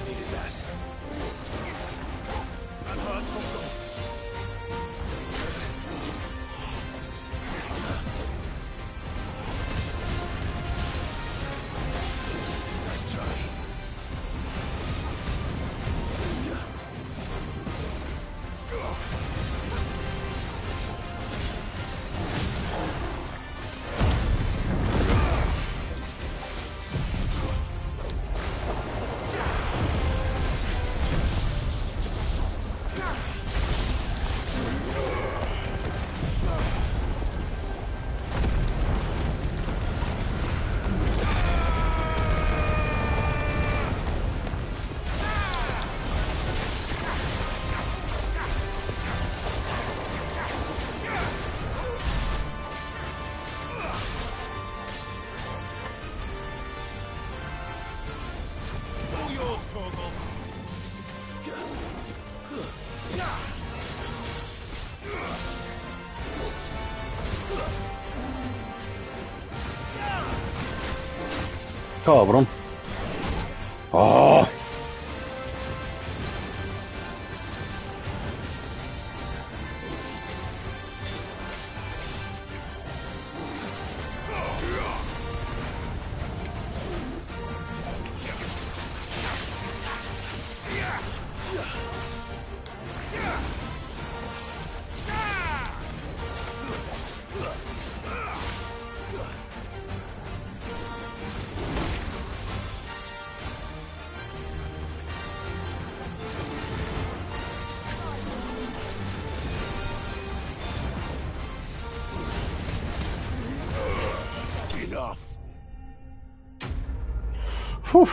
needed that. And her Tongo. Cabrón. ¡Oh! Uf.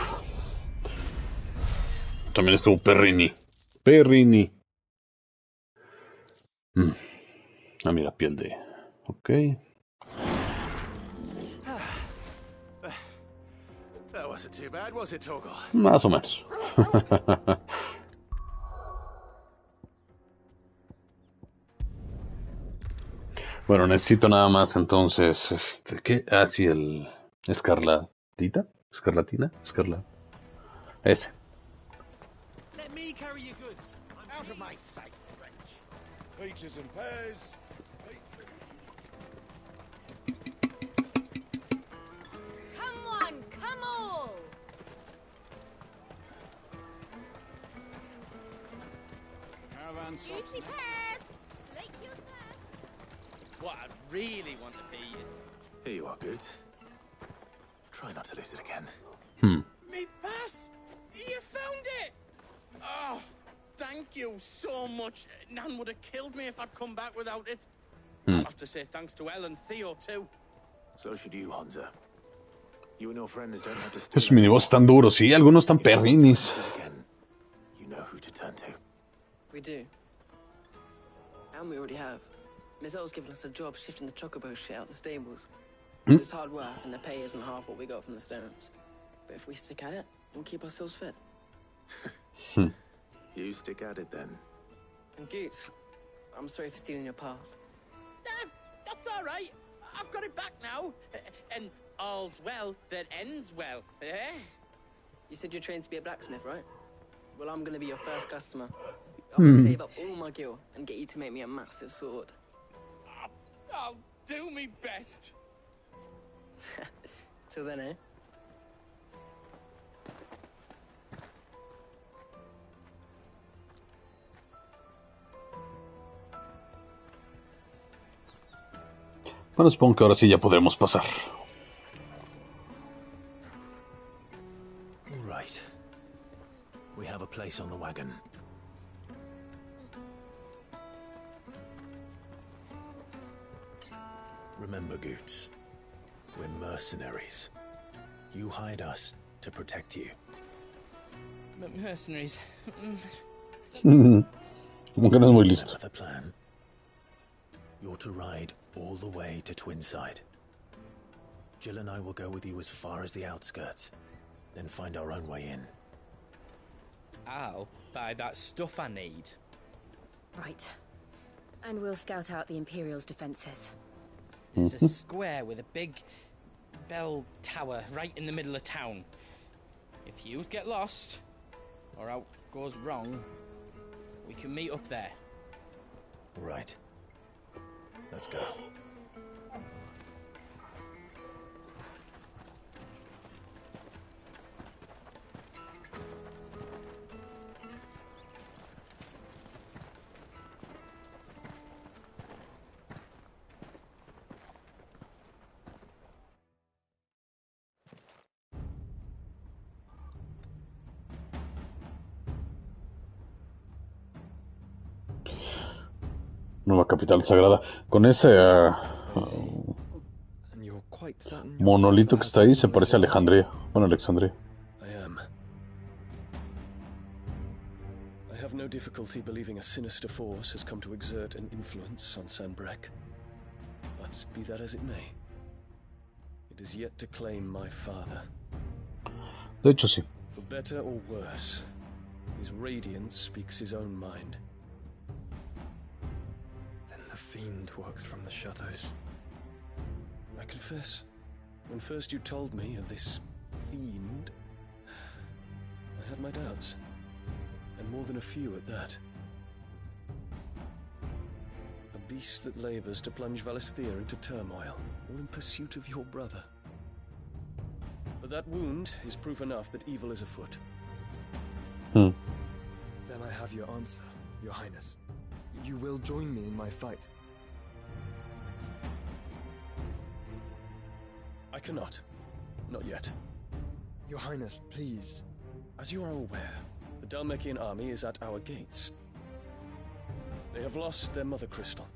También estuvo Perrini. Perrini. Ah, mira, piel de... Ok. That wasn't too bad, was it, Torgal? Más o menos. Bueno, necesito nada más entonces, ¿qué? Ah, sí, el... Escarlatita. Escarlatina. Ese. Let me carry your goods. I'm out of my sight, French. Peaches and pears. Come on, come all! Caravan Juicy pears! Slake your thirst! What I really want to be is... Here you are, Good. Try not to lose it again. Me pass! You found it! Oh, thank you so much. Nan would have killed me if I'd come back without it. I'll have to say thanks to Elle and Theo, too. So should you, Hansa. You and your friends don't have to stay. Esos minibos están duros, sí, algunos están perrinis. You know who to turn to. We do. And we already have. Miss L's given us a job shifting the chocobo shit out the stables. It's hard work, and the pay isn't half what we got from the stones. But if we stick at it, we'll keep ourselves fit. You stick at it then. And Goots, I'm sorry for stealing your pass. That's all right. I've got it back now. And all's well that ends well, eh? You said you're trained to be a blacksmith, right? Well, I'm gonna be your first customer. I'm gonna save up all my gil and get you to make me a massive sword. I'll do me best. Till then, eh? Bueno, supongo que ahora sí ya podremos pasar. Right. We have a place on the wagon. Remember, Goots, we're mercenaries. You hired us to protect you. Mercenaries. Como que no es muy listo. Remember the plan? You're to ride all the way to Twinside. Jill and I will go with you as far as the outskirts, then find our own way in. I'll buy that stuff I need. Right. And we'll scout out the Imperial's defenses. There's a square with a big bell tower right in the middle of town. If you get lost, or out goes wrong, we can meet up there. Right. Let's go. Nueva capital sagrada. Con ese monolito que está ahí se parece a Alejandría. Bueno, Alexandria. I am. I have no difficulty believing a sinister force has come to exert an influence on Sanbreque. But be that as it may, it is yet to claim my father. De hecho, sí. For better or worse, his radiance speaks his own mind. Then the fiend works from the shadows. confess, when first you told me of this fiend, I had my doubts, and more than a few at that. A beast that labors to plunge Valisthea into turmoil, all in pursuit of your brother. But that wound is proof enough that evil is afoot. Then I have your answer, Your Highness. You will join me in my fight. I cannot. Not yet. Your Highness, please. As you are aware, the Dhalmekian army is at our gates. They have lost their mother crystal,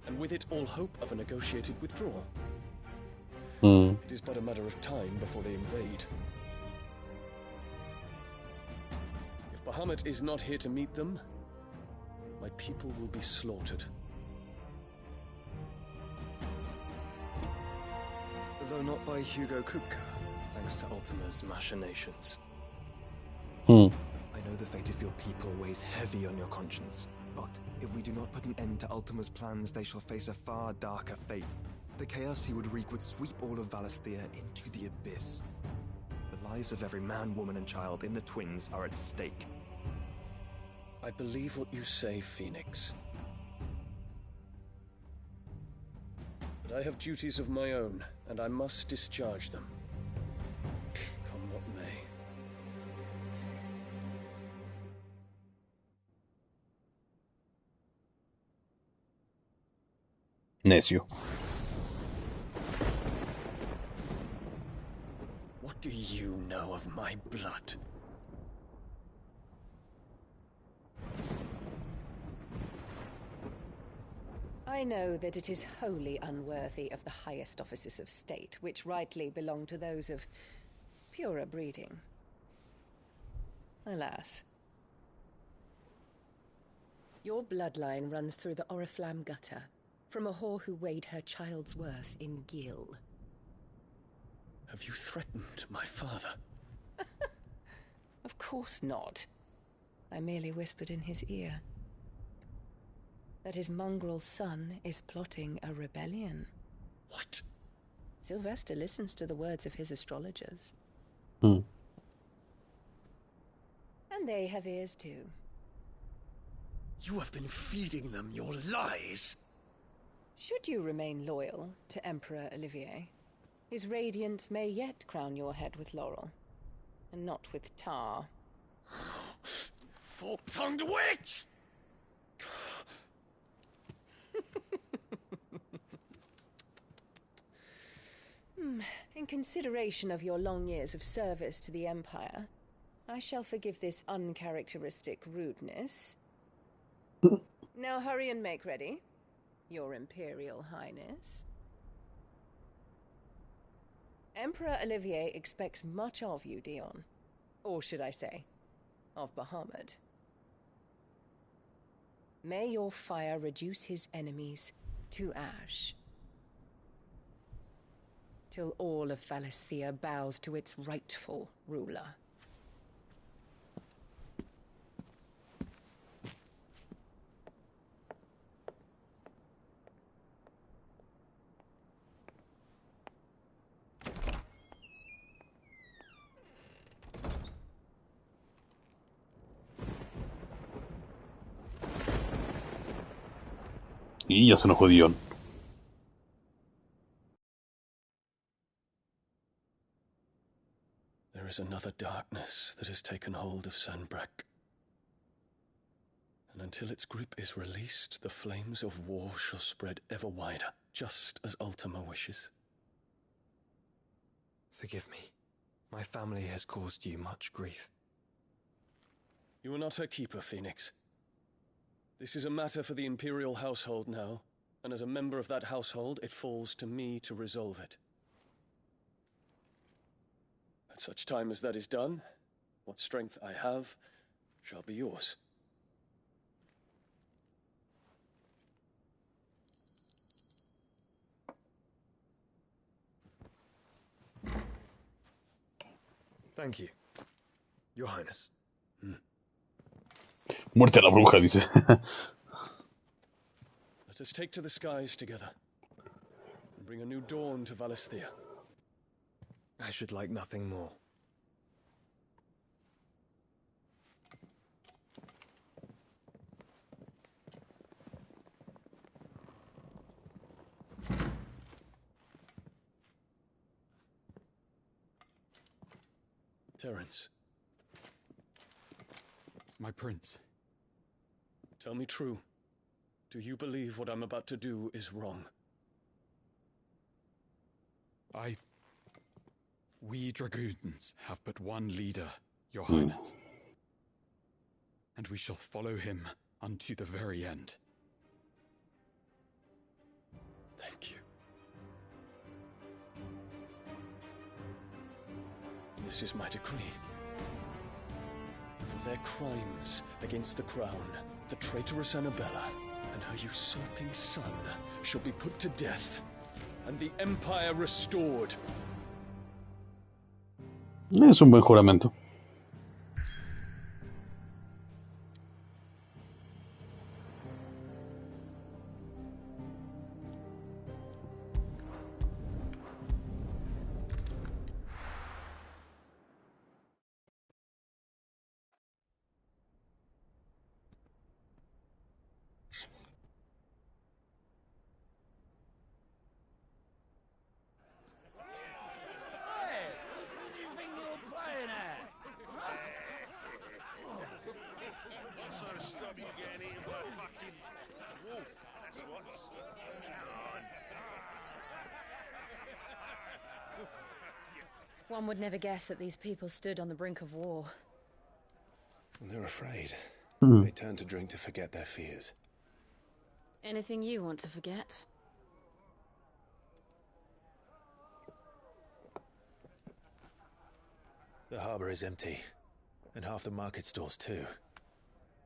and with it all hope of a negotiated withdrawal. It is but a matter of time before they invade. If Bahamut is not here to meet them, my people will be slaughtered. Though not by Hugo Kupka, thanks to Ultima's machinations. I know the fate of your people weighs heavy on your conscience, but if we do not put an end to Ultima's plans, they shall face a far darker fate. The chaos he would wreak would sweep all of Valisthea into the abyss. The lives of every man, woman, and child in the Twins are at stake. I believe what you say, Phoenix. But I have duties of my own, and I must discharge them. Come what may. Necio. What do you know of my blood? I know that it is wholly unworthy of the highest offices of state, which rightly belong to those of purer breeding. Alas. Your bloodline runs through the Oriflamme gutter, from a whore who weighed her child's worth in gil. Have you threatened my father? Of course not. I merely whispered in his ear that his mongrel son is plotting a rebellion. What? Sylvester listens to the words of his astrologers. Hmm. And they have ears too. You have been feeding them your lies. Should you remain loyal to Emperor Olivier, his radiance may yet crown your head with laurel, and not with tar. Fork-tongued witch! In consideration of your long years of service to the Empire, I shall forgive this uncharacteristic rudeness. Now hurry and make ready, Your Imperial Highness. Emperor Olivier expects much of you, Dion. Or should I say, of Bahamut. May your fire reduce his enemies to ash, till all of Valisthea bows to its rightful ruler. Y ya se enojó Dion. There is another darkness that has taken hold of Sanbreque. And until its grip is released, the flames of war shall spread ever wider, just as Ultima wishes. Forgive me. My family has caused you much grief. You are not her keeper, Phoenix. This is a matter for the Imperial household now, and as a member of that household, it falls to me to resolve it. At such time as that is done, what strength I have shall be yours. Thank you, Your Highness. Muerte a la bruja, dice. Let us take to the skies together, and bring a new dawn to Valisthea. I should like nothing more. Terence. My prince. Tell me true. Do you believe what I'm about to do is wrong? We dragoons have but one leader, your highness. And we shall follow him unto the very end. Thank you. This is my decree. For their crimes against the crown, the traitorous Annabella and her usurping son shall be put to death, and the empire restored. Es un buen juramento. One would never guess that these people stood on the brink of war. They're afraid. They turn to drink to forget their fears. Anything you want to forget? The harbor is empty, and half the market stalls too.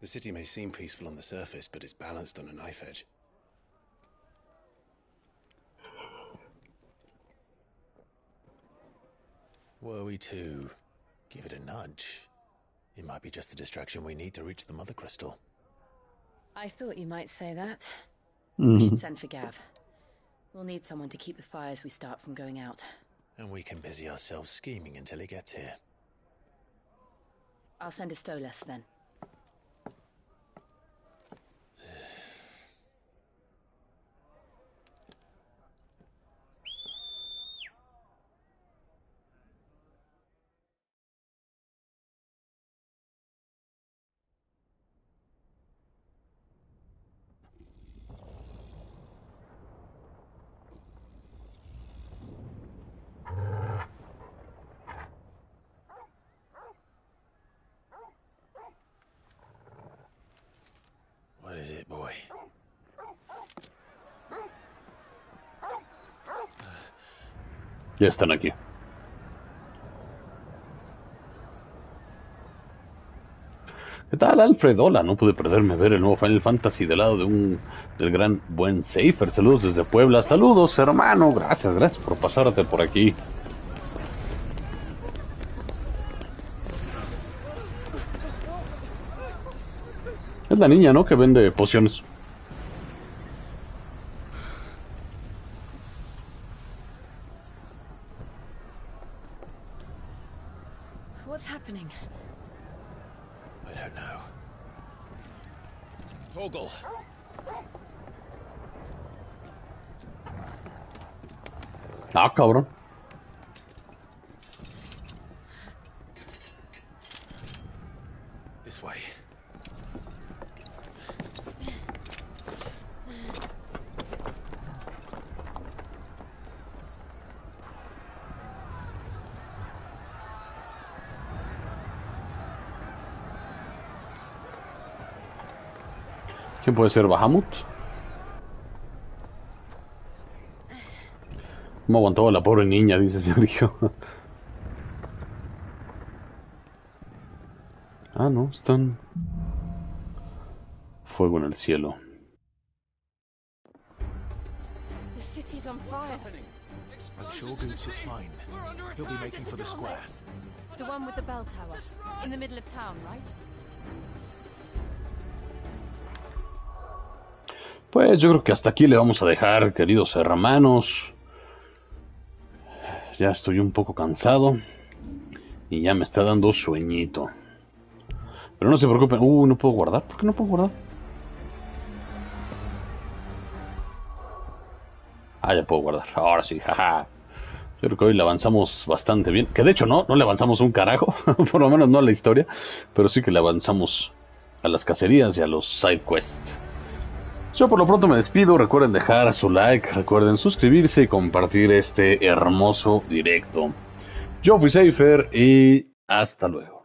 The city may seem peaceful on the surface, but it's balanced on a knife edge. Were we to give it a nudge, it might be just the distraction we need to reach the Mother Crystal. I thought you might say that. We should send for Gav. We'll need someone to keep the fires we start from going out. And we can busy ourselves scheming until he gets here. I'll send a Stolas then. What is it, boy? Ya están aquí. ¿Qué tal, Alfred? Hola, no pude perderme ver el nuevo Final Fantasy del lado del gran buen Seifer. Saludos desde Puebla. Saludos, hermano. Gracias por pasarte por aquí. Es la niña, ¿no? Que vende pociones. What's happening? I don't know. Torgal. Ah, cabrón. This way. ¿Quién puede ser Bahamut? ¿Cómo aguantó la pobre niña? Dice Sergio. Ah, no, están... Fuego en el cielo. The city's on fire. I'm sure Goots is fine. He'll be making for the square. The one with the bell tower. In the middle of town, right? Pues yo creo que hasta aquí le vamos a dejar, queridos hermanos. ya estoy un poco cansado. Y ya me está dando sueñito. Pero no se preocupen. No puedo guardar. ¿Por qué no puedo guardar? Ya puedo guardar. Ahora sí, jaja. Yo creo que hoy le avanzamos bastante bien. Que de hecho no le avanzamos un carajo. Por lo menos no a la historia. Pero sí que le avanzamos a las cacerías y a los side quests. Yo por lo pronto me despido. Recuerden dejar su like. Recuerden suscribirse y compartir este hermoso directo. Yo fui Seifer y hasta luego.